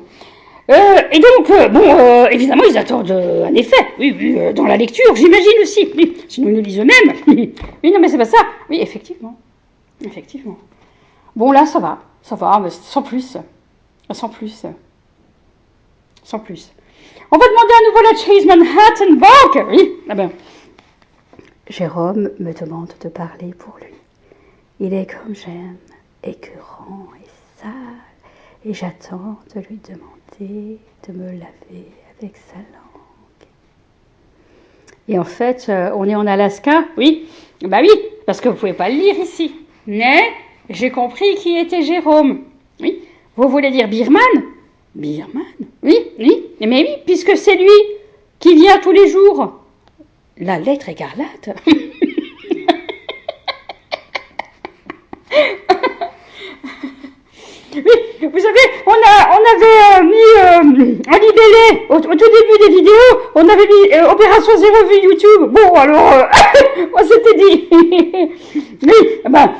Speaker 1: Et donc, évidemment, ils attendent un effet, oui, dans la lecture, j'imagine aussi, oui, sinon ils nous lisent eux-mêmes. Oui, non, mais c'est pas ça. Oui, effectivement. Effectivement. Bon, là, ça va, mais sans plus. Sans plus. Sans plus. On va demander à nouveau la Chase Manhattan Bank. Oui, ah ben. Jérôme me demande de parler pour lui. Il est comme j'aime, écœurant et sale. Et j'attends de lui demander de me laver avec sa langue. Et en fait, on est en Alaska, oui. Bah oui, parce que vous pouvez pas le lire ici. Mais j'ai compris qui était Jérôme. Oui. Vous voulez dire Birman? Birman? Oui, oui. Mais oui, puisque c'est lui qui vient tous les jours. La lettre écarlate. Oui, vous savez, on avait mis en libellé, au tout début des vidéos, on avait mis Opération Zéro Vue YouTube. Bon, alors, on s'était dit. Oui, ben,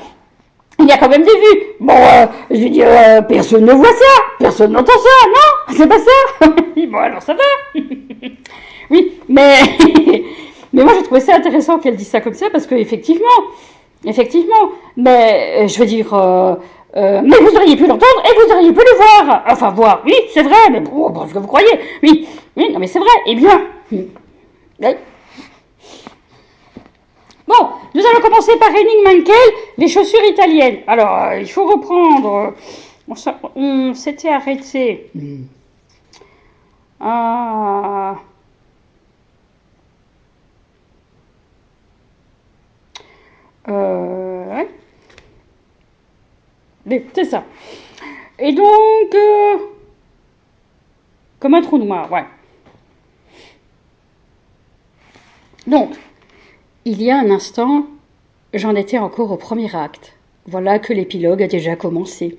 Speaker 1: il y a quand même des vues. Bon, je veux dire, personne ne voit ça, personne n'entend ça, non, c'est pas ça. Bon, alors ça va. Oui, mais moi j'ai trouvé ça intéressant qu'elle dise ça comme ça, parce que effectivement, mais je veux dire... mais vous auriez pu l'entendre et vous auriez pu le voir. Enfin, voir, oui, c'est vrai, mais bon, ce que vous croyez. Oui, oui, non, mais c'est vrai. Eh bien, oui. Bon, nous allons commencer par Henning Mankell, les chaussures italiennes. Alors, il faut reprendre. On s'était arrêté. Ouais. C'est ça. Et donc, comme un trou noir, ouais. Donc, il y a un instant, j'en étais encore au premier acte. Voilà que l'épilogue a déjà commencé.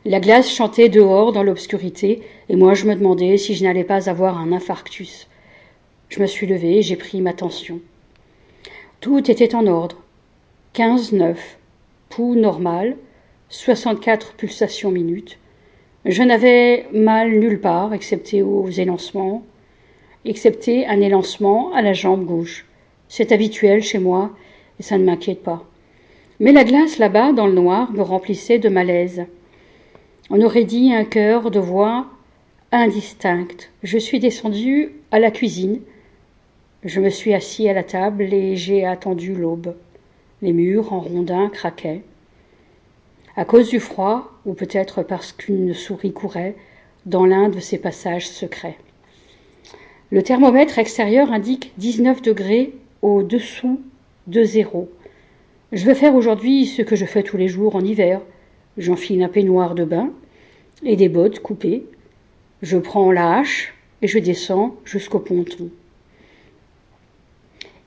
Speaker 1: La glace chantait dehors dans l'obscurité, et moi je me demandais si je n'allais pas avoir un infarctus. Je me suis levée et j'ai pris ma tension. Tout était en ordre. 15,9, pouls normal, 64 pulsations minutes. Je n'avais mal nulle part, excepté aux élancements, excepté un élancement à la jambe gauche. C'est habituel chez moi, et ça ne m'inquiète pas. Mais la glace là-bas, dans le noir, me remplissait de malaise. On aurait dit un chœur de voix indistinctes. Je suis descendue à la cuisine. Je me suis assis à la table et j'ai attendu l'aube. Les murs en rondins craquaient. À cause du froid, ou peut-être parce qu'une souris courait dans l'un de ces passages secrets. Le thermomètre extérieur indique 19 degrés au-dessous de 0. Je vais faire aujourd'hui ce que je fais tous les jours en hiver. J'enfile un peignoir de bain et des bottes coupées. Je prends la hache et je descends jusqu'au ponton.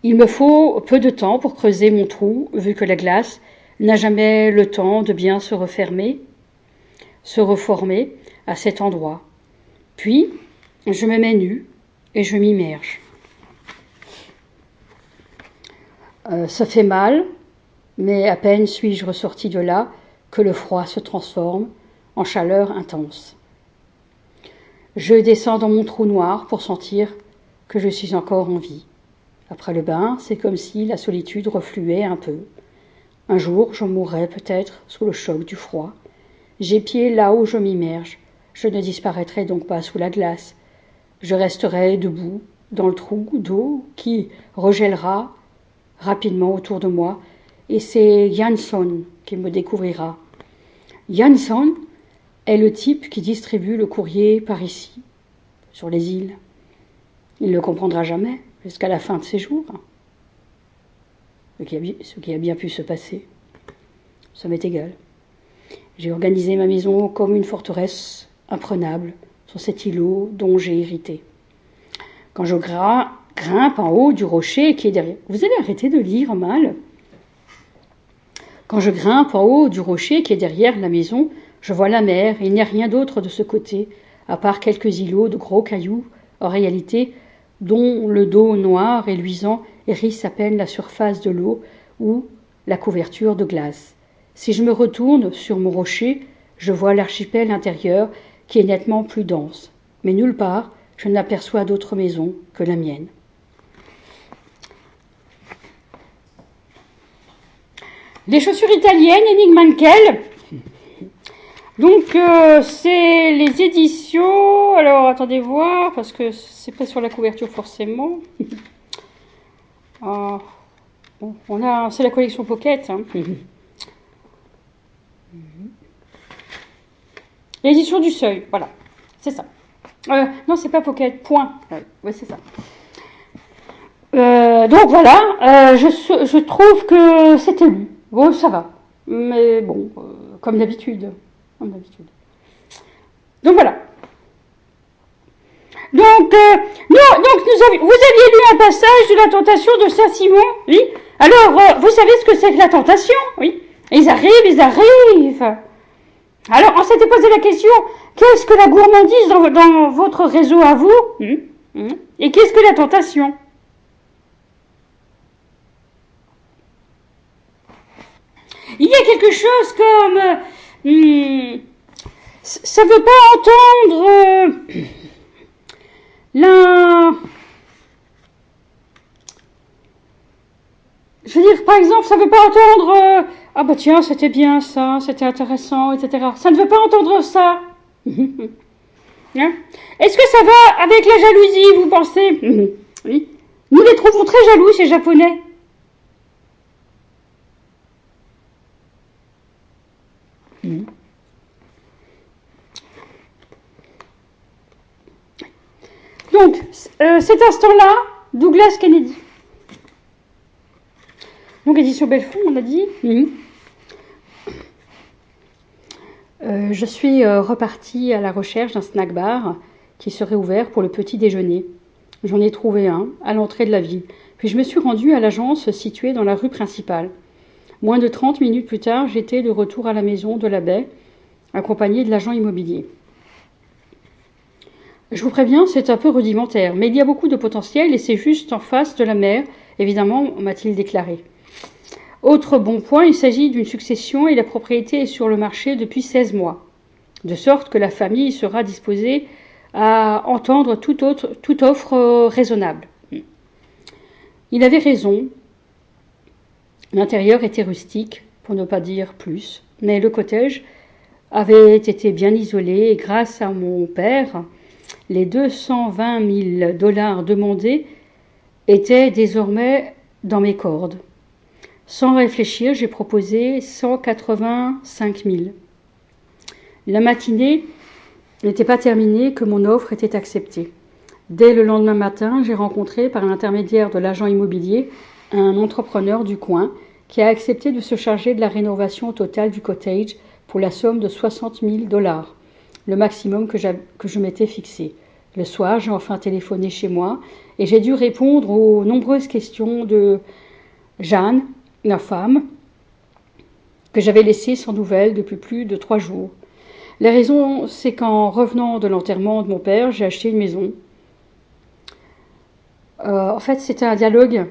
Speaker 1: Il me faut peu de temps pour creuser mon trou, vu que la glace n'a jamais le temps de bien se reformer à cet endroit. Puis, je me mets nue et je m'immerge. Ça fait mal, mais à peine suis-je ressortie de là que le froid se transforme en chaleur intense. Je descends dans mon trou noir pour sentir que je suis encore en vie. Après le bain, c'est comme si la solitude refluait un peu. Un jour, je mourrai peut-être sous le choc du froid. J'ai pied là où je m'immerge. Je ne disparaîtrai donc pas sous la glace. Je resterai debout dans le trou d'eau qui regèlera rapidement autour de moi, et c'est Jansson qui me découvrira. Jansson est le type qui distribue le courrier par ici, sur les îles. Il ne le comprendra jamais jusqu'à la fin de ses jours. Ce qui a bien pu se passer, ça m'est égal. J'ai organisé ma maison comme une forteresse imprenable sur cet îlot dont j'ai hérité. Quand je grimpe en haut du rocher qui est derrière... Vous allez arrêter de lire mal. Quand je grimpe en haut du rocher qui est derrière la maison, je vois la mer et il n'y a rien d'autre de ce côté, à part quelques îlots de gros cailloux, en réalité, dont le dos noir et luisant hérisse à peine la surface de l'eau ou la couverture de glace. Si je me retourne sur mon rocher, je vois l'archipel intérieur qui est nettement plus dense, mais nulle part je n'aperçois d'autre maison que la mienne. Les chaussures italiennes, Enig Mankel. Donc, c'est les éditions... Alors, attendez voir, parce que c'est pas sur la couverture forcément. Bon, c'est la collection Pocket. Hein. L'édition du Seuil, voilà, c'est ça. Non, c'est pas Pocket, point. Ouais, c'est ça. Donc voilà, je trouve que c'était lu. Bon, ça va. Mais bon, comme d'habitude. Donc voilà. Donc, vous aviez lu un passage de la tentation de Saint-Simon, oui. Alors, vous savez ce que c'est que la tentation, oui. Ils arrivent. Alors, on s'était posé la question, qu'est-ce que la gourmandise dans votre réseau à vous et qu'est-ce que la tentation? Il y a quelque chose comme... ça ne veut pas entendre je veux dire, par exemple, ça ne veut pas entendre ah bah tiens, c'était bien ça, c'était intéressant, etc. Ça ne veut pas entendre ça. Hein? Est-ce que ça va avec la jalousie, vous pensez? Oui. Nous les trouvons très jaloux, ces Japonais. Donc, cet instant-là, Douglas Kennedy. Donc, édition Belfond, on a dit. Je suis repartie à la recherche d'un snack bar qui serait ouvert pour le petit déjeuner. J'en ai trouvé un à l'entrée de la ville. Puis je me suis rendue à l'agence située dans la rue principale. Moins de 30 minutes plus tard, j'étais de retour à la maison de la baie, accompagnée de l'agent immobilier. Je vous préviens, c'est un peu rudimentaire, mais il y a beaucoup de potentiel et c'est juste en face de la mer, évidemment, m'a-t-il déclaré. Autre bon point, il s'agit d'une succession et la propriété est sur le marché depuis 16 mois, de sorte que la famille sera disposée à entendre toute offre raisonnable. Il avait raison, l'intérieur était rustique, pour ne pas dire plus, mais le cottage avait été bien isolé et grâce à mon père, les 220 000 $ demandés étaient désormais dans mes cordes. Sans réfléchir, j'ai proposé 185 000. La matinée n'était pas terminée que mon offre était acceptée. Dès le lendemain matin, j'ai rencontré par l'intermédiaire de l'agent immobilier un entrepreneur du coin qui a accepté de se charger de la rénovation totale du cottage pour la somme de 60 000 $, le maximum que je m'étais fixé. Le soir, j'ai enfin téléphoné chez moi et j'ai dû répondre aux nombreuses questions de Jeanne, ma femme, que j'avais laissée sans nouvelles depuis plus de 3 jours. La raison, c'est qu'en revenant de l'enterrement de mon père, j'ai acheté une maison. En fait, c'était un dialogue.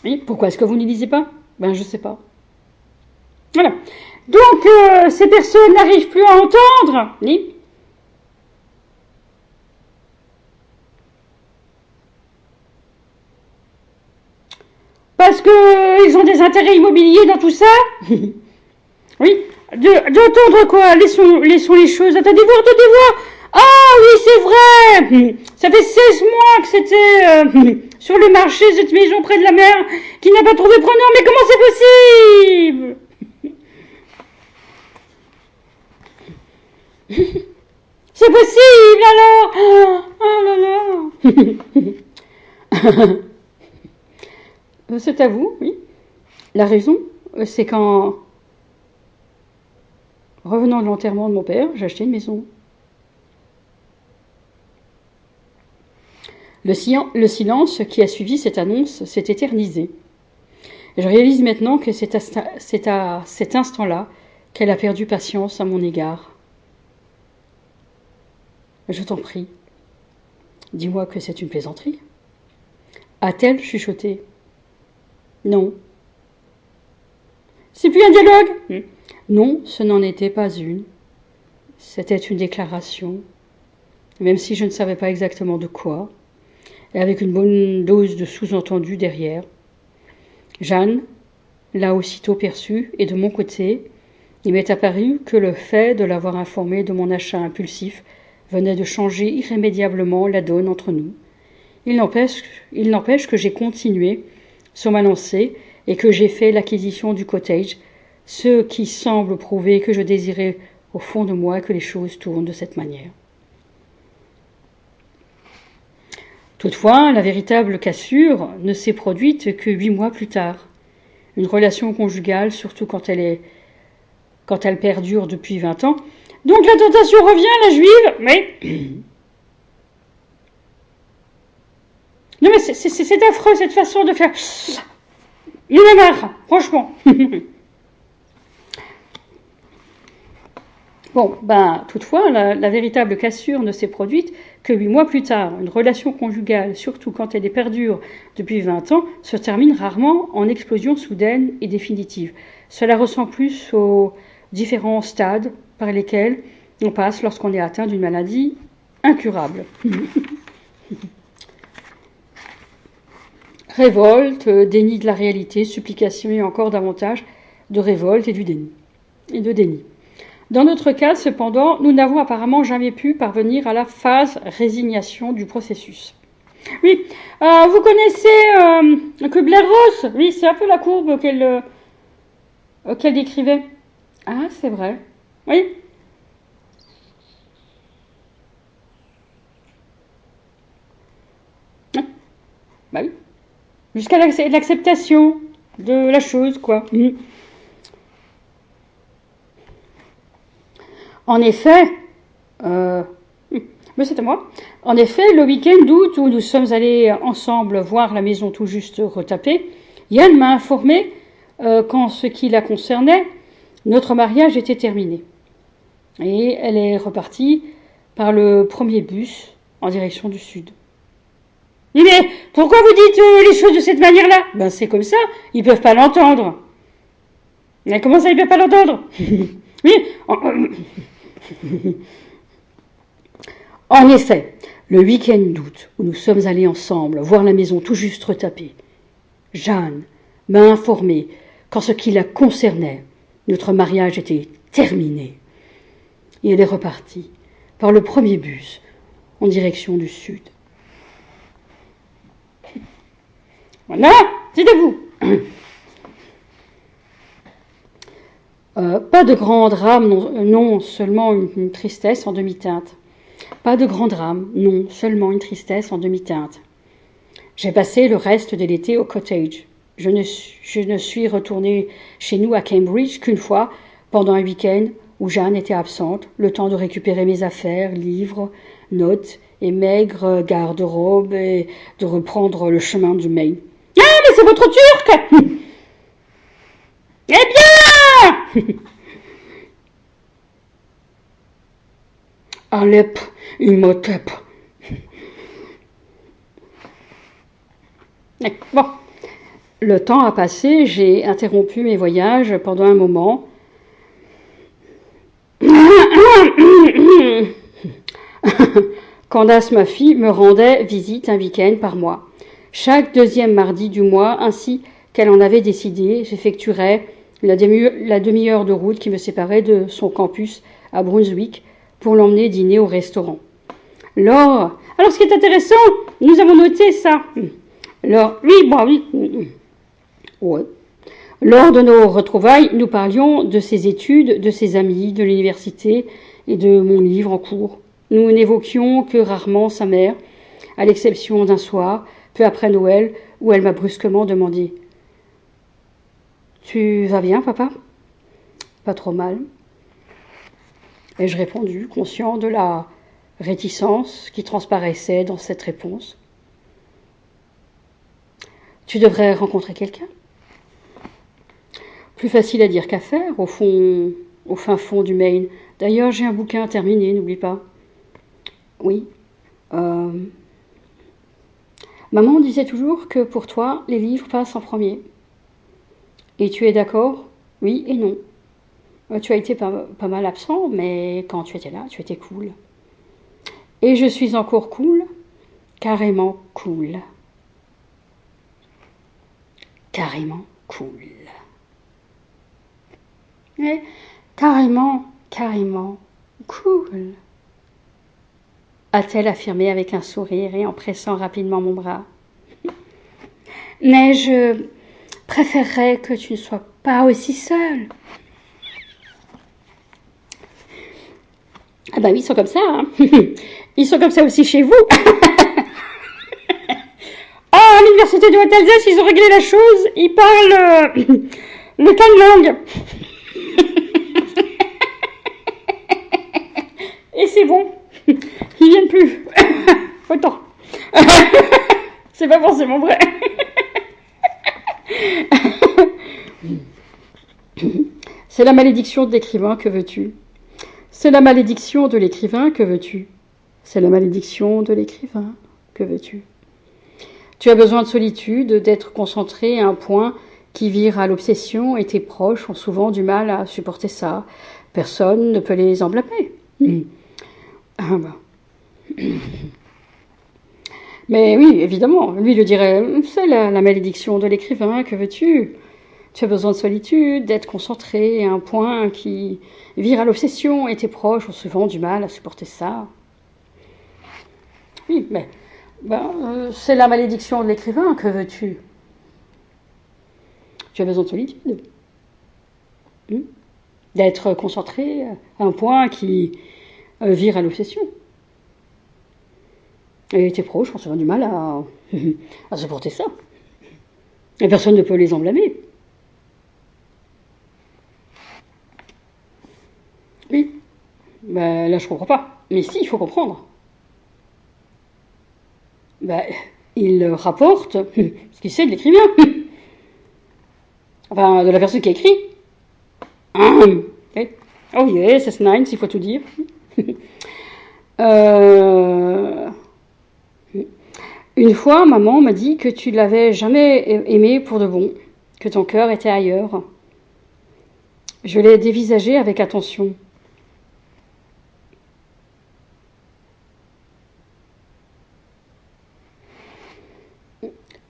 Speaker 1: Oui, pourquoi est-ce que vous n'y lisez pas? Ben, je sais pas. Voilà. Donc, ces personnes n'arrivent plus à entendre. Oui. Parce qu'ils ont des intérêts immobiliers dans tout ça. Oui. D'entendre quoi? Laissons les choses. Attendez voir. Ah oui, c'est vrai. Ça fait 16 mois que c'était sur le marché, cette maison près de la mer, qui n'a pas trouvé preneur. Mais comment c'est possible? C'est possible alors. Oh là là. C'est à vous, oui. La raison, c'est qu'en revenant de l'enterrement de mon père, j'ai acheté une maison. Le silence qui a suivi cette annonce s'est éternisé. Je réalise maintenant que c'est à cet instant-là qu'elle a perdu patience à mon égard. Je t'en prie, dis-moi que c'est une plaisanterie. A-t-elle chuchoté? Non. C'est plus un dialogue? Non, ce n'en était pas une. C'était une déclaration, même si je ne savais pas exactement de quoi, et avec une bonne dose de sous-entendu derrière. Jeanne l'a aussitôt perçu, et de mon côté, il m'est apparu que le fait de l'avoir informé de mon achat impulsif venait de changer irrémédiablement la donne entre nous. Il n'empêche que j'ai continué sur ma lancée et que j'ai fait l'acquisition du cottage, ce qui semble prouver que je désirais au fond de moi que les choses tournent de cette manière. Toutefois, la véritable cassure ne s'est produite que 8 mois plus tard. Une relation conjugale, surtout quand elle perdure depuis 20 ans. Donc la tentation revient, la juive, mais... Non mais c'est affreux cette façon de faire... Il en a marre, franchement. Bon, toutefois, la véritable cassure ne s'est produite que 8 mois plus tard. Une relation conjugale, surtout quand elle perdure depuis 20 ans, se termine rarement en explosion soudaine et définitive. Cela ressemble plus aux différents stades par lesquels on passe lorsqu'on est atteint d'une maladie incurable. Révolte, déni de la réalité, supplication et encore davantage de révolte et de déni. Dans notre cas, cependant, nous n'avons apparemment jamais pu parvenir à la phase résignation du processus. Oui, vous connaissez Kubler-Ross? Oui, c'est un peu la courbe qu'elle décrivait. Ah, c'est vrai. Oui. Bah oui. Jusqu'à l'acceptation de la chose, quoi. En effet, mais c'est à moi. En effet, le week-end d'août où nous sommes allés ensemble voir la maison tout juste retapée, Yann m'a informé qu'en ce qui la concernait, notre mariage était terminé. Et elle est repartie par le premier bus en direction du sud. Mais pourquoi vous dites les choses de cette manière-là? Ben c'est comme ça, ils peuvent pas l'entendre. Mais comment ça, ils peuvent pas l'entendre? Oui. En effet, le week-end d'août où nous sommes allés ensemble voir la maison tout juste retapée, Jeanne m'a informé qu'en ce qui la concernait, notre mariage était terminé. Et elle est repartie par le premier bus en direction du sud. Voilà, c'est à vous. Pas de grand drame, non, seulement une tristesse en demi-teinte. Pas de grand drame, non, seulement une tristesse en demi-teinte. J'ai passé le reste de l'été au cottage. Je ne suis retournée chez nous à Cambridge qu'une fois, pendant un week-end où Jeanne était absente, le temps de récupérer mes affaires, livres, notes et maigre garde-robe et de reprendre le chemin du Maine. « Ah, mais c'est votre Turc !»« Eh bien !» Alep, Imhotep. Bon, le temps a passé, j'ai interrompu mes voyages pendant un moment. Candace, ma fille, me rendait visite un week-end par mois. Chaque deuxième mardi du mois, ainsi qu'elle en avait décidé, j'effectuerais la demi-heure de route qui me séparait de son campus à Brunswick pour l'emmener dîner au restaurant. Alors, ce qui est intéressant, nous avons noté ça. Ouais. Lors de nos retrouvailles, nous parlions de ses études, de ses amis, de l'université et de mon livre en cours. Nous n'évoquions que rarement sa mère, à l'exception d'un soir, peu après Noël, où elle m'a brusquement demandé « Tu vas bien, papa ?»« Pas trop mal. » Ai-je répondu, conscient de la réticence qui transparaissait dans cette réponse. Tu devrais rencontrer quelqu'un. Plus facile à dire qu'à faire, au fin fond du Maine. D'ailleurs, j'ai un bouquin terminé, n'oublie pas. Oui. Euh, Maman disait toujours que pour toi, les livres passent en premier. Et tu es d'accord? Oui et non. Tu as été pas mal absent, mais quand tu étais là, tu étais cool. Et je suis encore cool, carrément cool. Carrément cool. Et carrément cool, a-t-elle affirmé avec un sourire et en pressant rapidement mon bras. Mais je préférerais que tu ne sois pas aussi seule. Ah bah oui, ils sont comme ça, hein. Ils sont comme ça aussi chez vous. Ah, à l'université de Haute-Alsace, ils ont réglé la chose. Ils parlent le canne-langue. Et c'est bon. Ils viennent plus. Autant. C'est pas forcément vrai. C'est la malédiction de l'écrivain, que veux-tu? C'est la malédiction de l'écrivain, que veux-tu? C'est la malédiction de l'écrivain, que veux-tu? Tu as besoin de solitude, d'être concentré à un point qui vire à l'obsession, et tes proches ont souvent du mal à supporter ça. Personne ne peut les en blâmer. Ah bah. Mais oui, évidemment, lui le dirait, c'est la malédiction de l'écrivain, que veux-tu? Tu as besoin de solitude, d'être concentré à un point qui vire à l'obsession, et tes proches ont souvent du mal à supporter ça. Oui, mais c'est la malédiction de l'écrivain, que veux-tu? Tu as besoin de solitude. D'être concentré à un point qui vire à l'obsession. Et tes proches ont souvent du mal à supporter ça. Et personne ne peut les en blâmer. Oui. Ben, là, je comprends pas. Mais si, il faut comprendre. Ben, il rapporte ce qu'il sait de l'écrivain. Enfin, de la personne qui a écrit. Okay. Oh yes, c'est nice, il faut tout dire. Une fois, maman m'a dit que tu l'avais jamais aimé pour de bon, que ton cœur était ailleurs. Je l'ai dévisagé avec attention.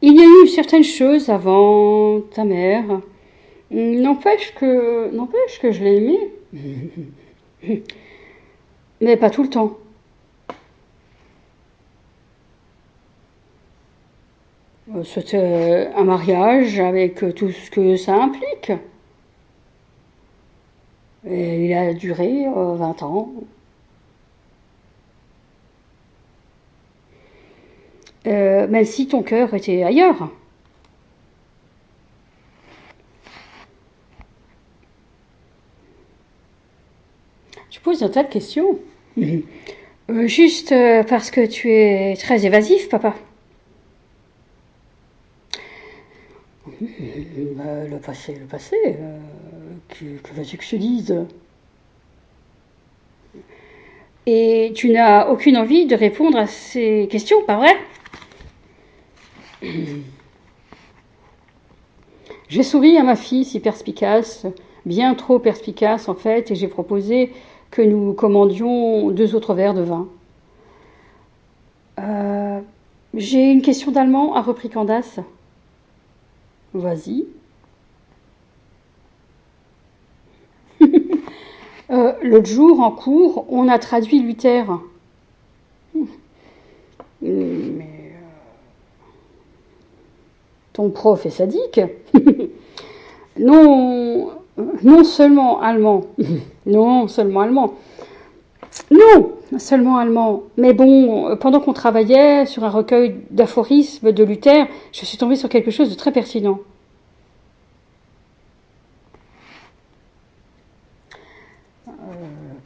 Speaker 1: Il y a eu certaines choses avant ta mère. N'empêche que je l'ai aimé. Mais pas tout le temps. C'était un mariage avec tout ce que ça implique. Et il a duré 20 ans. Même si ton cœur était ailleurs. Tu poses un tas de questions. Juste parce que tu es très évasif, papa. Le passé, le passé. Que veux-tu que je te dise? Et tu n'as aucune envie de répondre à ces questions, pas vrai? J'ai souri à ma fille si perspicace, bien trop perspicace en fait, et j'ai proposé que nous commandions 2 autres verres de vin. J'ai une question d'allemand, a repris Candace. Vas-y. L'autre jour, en cours, on a traduit Luther. Mais ton prof est sadique. Non, non seulement allemand. Non seulement allemand. Non, seulement allemand. Mais bon, pendant qu'on travaillait sur un recueil d'aphorismes de Luther, je suis tombée sur quelque chose de très pertinent.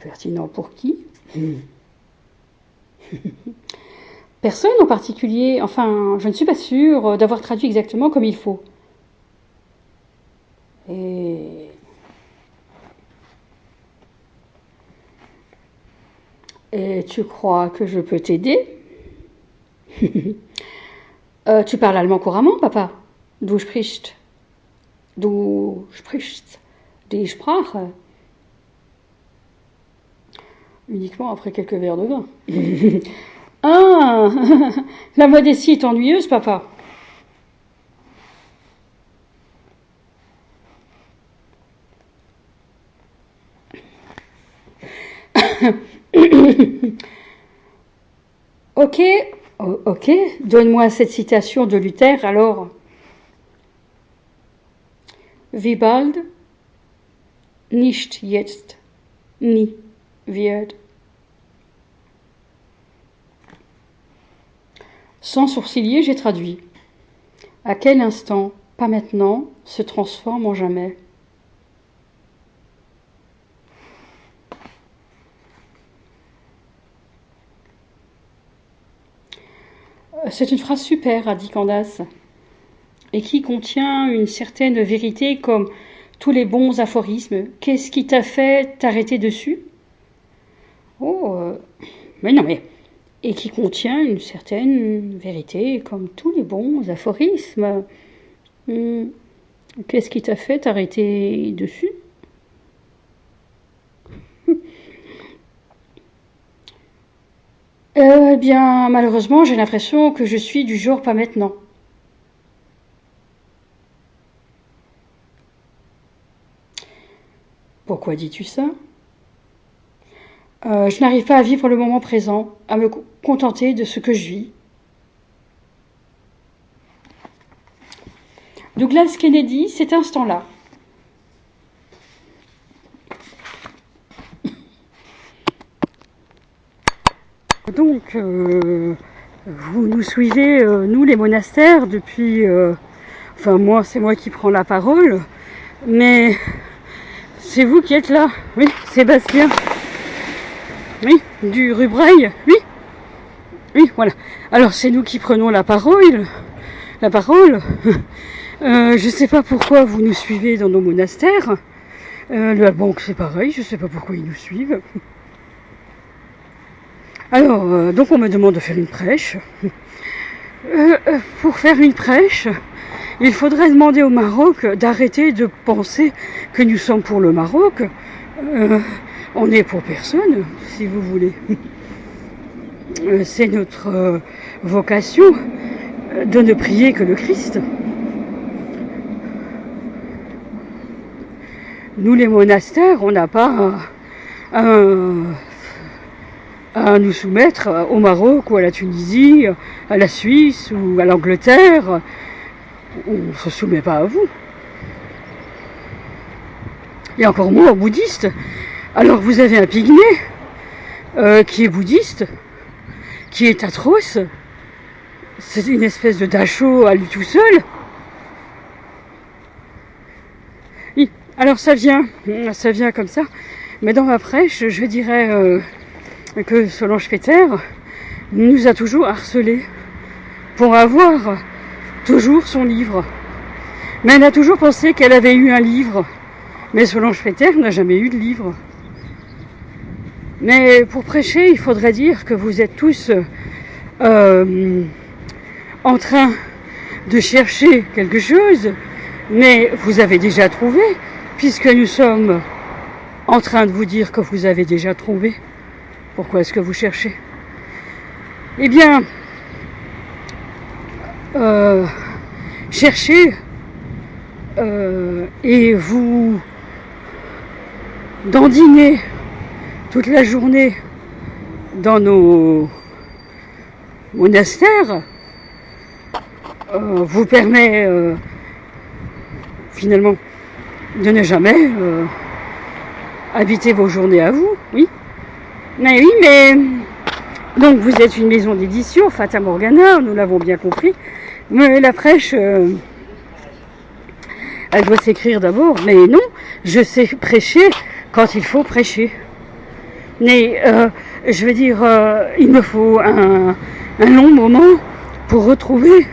Speaker 1: Pertinent pour qui? Personne en particulier, enfin, je ne suis pas sûre d'avoir traduit exactement comme il faut. Et, et tu crois que je peux t'aider? Tu parles allemand couramment, papa? Du sprichst. Du sprichst die Sprache. Uniquement après quelques verres de vin. Ah, la modestie est ennuyeuse, papa. Ok, ok, donne-moi cette citation de Luther alors. Wie bald? Nicht jetzt, nie wird. Sans sourciller, j'ai traduit. À quel instant, pas maintenant, se transforme en jamais. C'est une phrase super, a dit Candace, et qui contient une certaine vérité comme tous les bons aphorismes. Qu'est-ce qui t'a fait t'arrêter dessus? Oh, mais non, mais... Et qui contient une certaine vérité comme tous les bons aphorismes. Qu'est-ce qui t'a fait t'arrêter dessus? Eh bien, malheureusement, j'ai l'impression que je suis du genre pas maintenant. Pourquoi dis-tu ça? Je n'arrive pas à vivre le moment présent, à me contenter de ce que je vis. Douglas Kennedy, cet instant-là. Donc, vous nous suivez, nous les monastères, depuis... enfin, moi, c'est moi qui prends la parole, mais c'est vous qui êtes là. Oui, Sébastien. Oui, du Rubrail. Oui. Oui, voilà. Alors, c'est nous qui prenons la parole. La parole. Je ne sais pas pourquoi vous nous suivez dans nos monastères. La banque, c'est pareil, je ne sais pas pourquoi ils nous suivent. Alors, donc on me demande de faire une prêche. Pour faire une prêche, il faudrait demander au Maroc d'arrêter de penser que nous sommes pour le Maroc. On n'est pour personne, si vous voulez. C'est notre vocation de ne prier que le Christ. Nous, les monastères, on n'a pas à nous soumettre au Maroc ou à la Tunisie, à la Suisse ou à l'Angleterre. On ne se soumet pas à vous. Et encore moins aux bouddhistes. Alors vous avez un pygmée qui est bouddhiste, qui est atroce. C'est une espèce de dacho à lui tout seul. Oui, alors ça vient comme ça. Mais dans ma prêche, je dirais que Solange Peter nous a toujours harcelés pour avoir toujours son livre. Mais elle a toujours pensé qu'elle avait eu un livre. Mais Solange Peter n'a jamais eu de livre. Mais pour prêcher, il faudrait dire que vous êtes tous en train de chercher quelque chose, mais vous avez déjà trouvé, puisque nous sommes en train de vous dire que vous avez déjà trouvé. Pourquoi est-ce que vous cherchez? Eh bien, cherchez et vous dandinez toute la journée dans nos monastères vous permet finalement de ne jamais habiter vos journées à vous, oui. Mais oui, mais donc vous êtes une maison d'édition, Fata Morgana, nous l'avons bien compris. Mais la prêche, elle doit s'écrire d'abord. Mais non, je sais prêcher quand il faut prêcher. Mais je veux dire, il me faut un long moment pour retrouver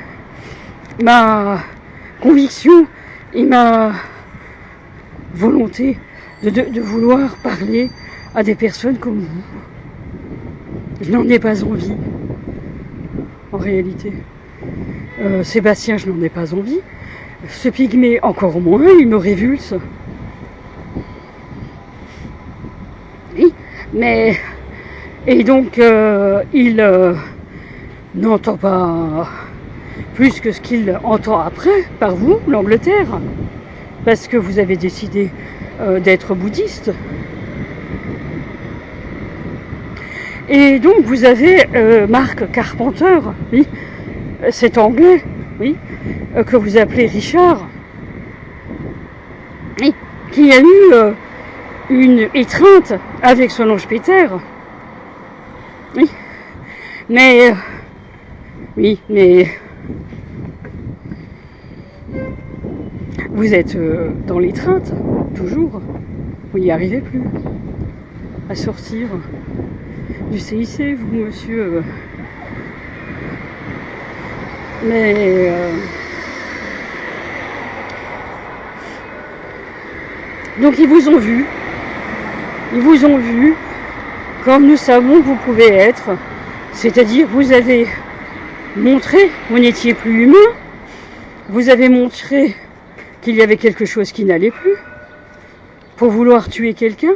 Speaker 1: ma conviction et ma volonté de vouloir parler à des personnes comme vous. Je n'en ai pas envie, en réalité. Sébastien, je n'en ai pas envie. Ce pygmée, encore moins, il me révulse. Oui, mais... Et donc, il n'entend pas plus que ce qu'il entend après, par vous, l'Angleterre, parce que vous avez décidé d'être bouddhiste. Et donc, vous avez Marc Carpenter, oui, cet anglais, oui, que vous appelez Richard, oui, qui a eu une étreinte avec son ange Peter. Oui, mais oui, mais vous êtes dans l'étreinte, toujours. Vous n'y arrivez plus à sortir du CIC, vous, monsieur. Mais donc ils vous ont vu. Ils vous ont vu comme nous savons que vous pouvez être. C'est-à-dire, vous avez montré que vous n'étiez plus humain. Vous avez montré qu'il y avait quelque chose qui n'allait plus pour vouloir tuer quelqu'un.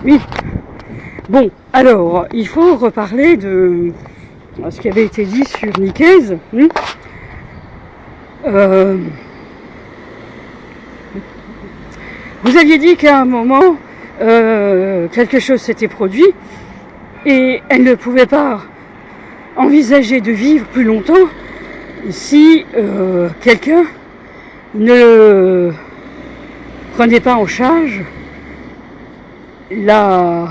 Speaker 1: Oui. Bon, alors, il faut reparler de ce qui avait été dit sur Nicaise. Vous aviez dit qu'à un moment, quelque chose s'était produit et elle ne pouvait pas envisager de vivre plus longtemps si quelqu'un ne prenait pas en charge la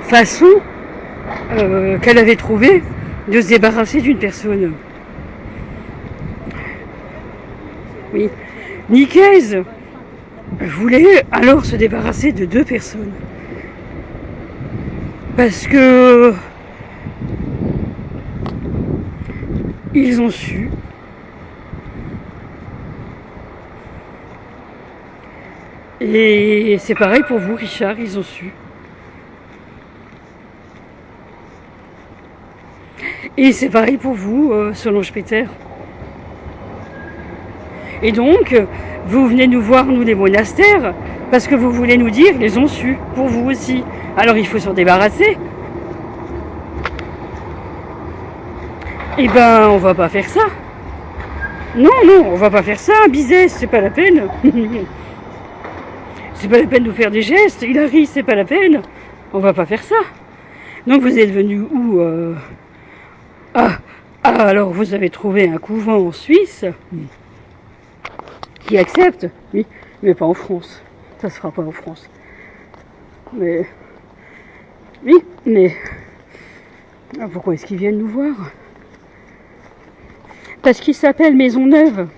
Speaker 1: façon qu'elle avait trouvée de se débarrasser d'une personne. Oui. Nicaise voulait alors se débarrasser de 2 personnes. Parce que ils ont su et c'est pareil pour vous, Richard, ils ont su. Et c'est pareil pour vous, Solange Peter. Et donc, vous venez nous voir, nous les monastères, parce que vous voulez nous dire, ils ont su, pour vous aussi. Alors il faut s'en débarrasser. Eh ben, on va pas faire ça. Non, on va pas faire ça, Bizet, c'est pas la peine. C'est pas la peine de nous faire des gestes, Hilary, c'est pas la peine. On va pas faire ça. Donc vous êtes venu où alors vous avez trouvé un couvent en Suisse qui accepte, oui, mais pas en France. Ça se fera pas en France. Mais oui, mais pourquoi est-ce qu'ils viennent nous voir? Parce qu'il s'appelle Maisonneuve.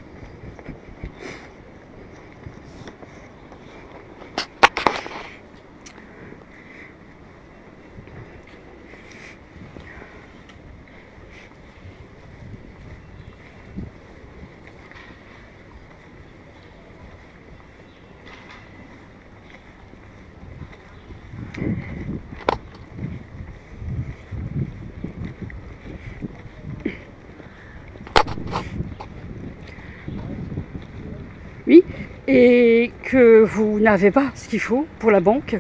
Speaker 1: Oui, et que vous n'avez pas ce qu'il faut pour la banque.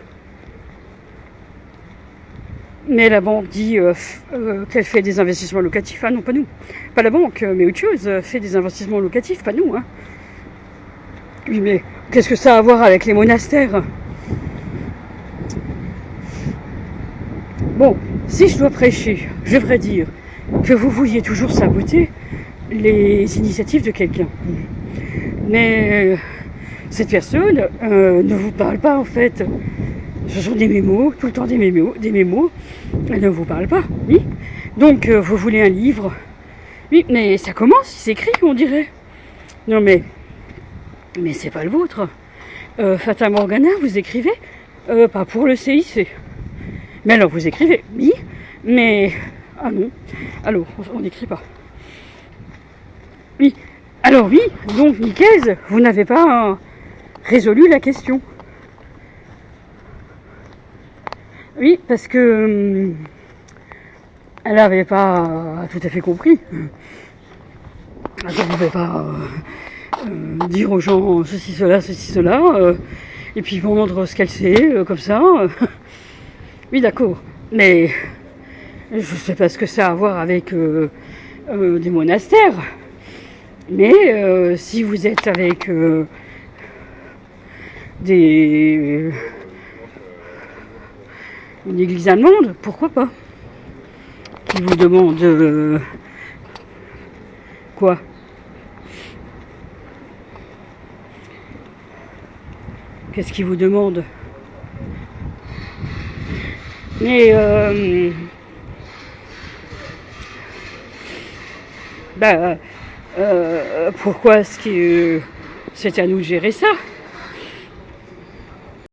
Speaker 1: Mais la banque dit qu'elle fait des investissements locatifs. Ah non, pas nous. Pas la banque, mais autre chose, fait des investissements locatifs, pas nous. Hein. Oui, mais qu'est-ce que ça a à voir avec les monastères? Bon, si je dois prêcher, je devrais dire que vous vouliez toujours saboter les initiatives de quelqu'un. Mais cette personne ne vous parle pas en fait. Ce sont des mémos, tout le temps des mémos. Elle ne vous parle pas, oui. Donc vous voulez un livre. Oui, mais ça commence, il s'écrit, on dirait. Non mais c'est pas le vôtre. Fata Morgana, vous écrivez pas pour le CIC. Mais alors vous écrivez, oui, mais... Ah non, alors on n'écrit pas. Oui, alors oui, donc Nicaise, vous n'avez pas résolu la question. Oui, parce que elle n'avait pas tout à fait compris. Elle ne pouvait pas dire aux gens ceci, cela, et puis vendre ce qu'elle sait, comme ça. Oui, d'accord, mais je ne sais pas ce que ça a à voir avec des monastères. Mais si vous êtes avec une église allemande, pourquoi pas? Qui vous demande quoi? Qu'est-ce qu'il vous demande? Mais pourquoi est-ce que c'est à nous de gérer ça?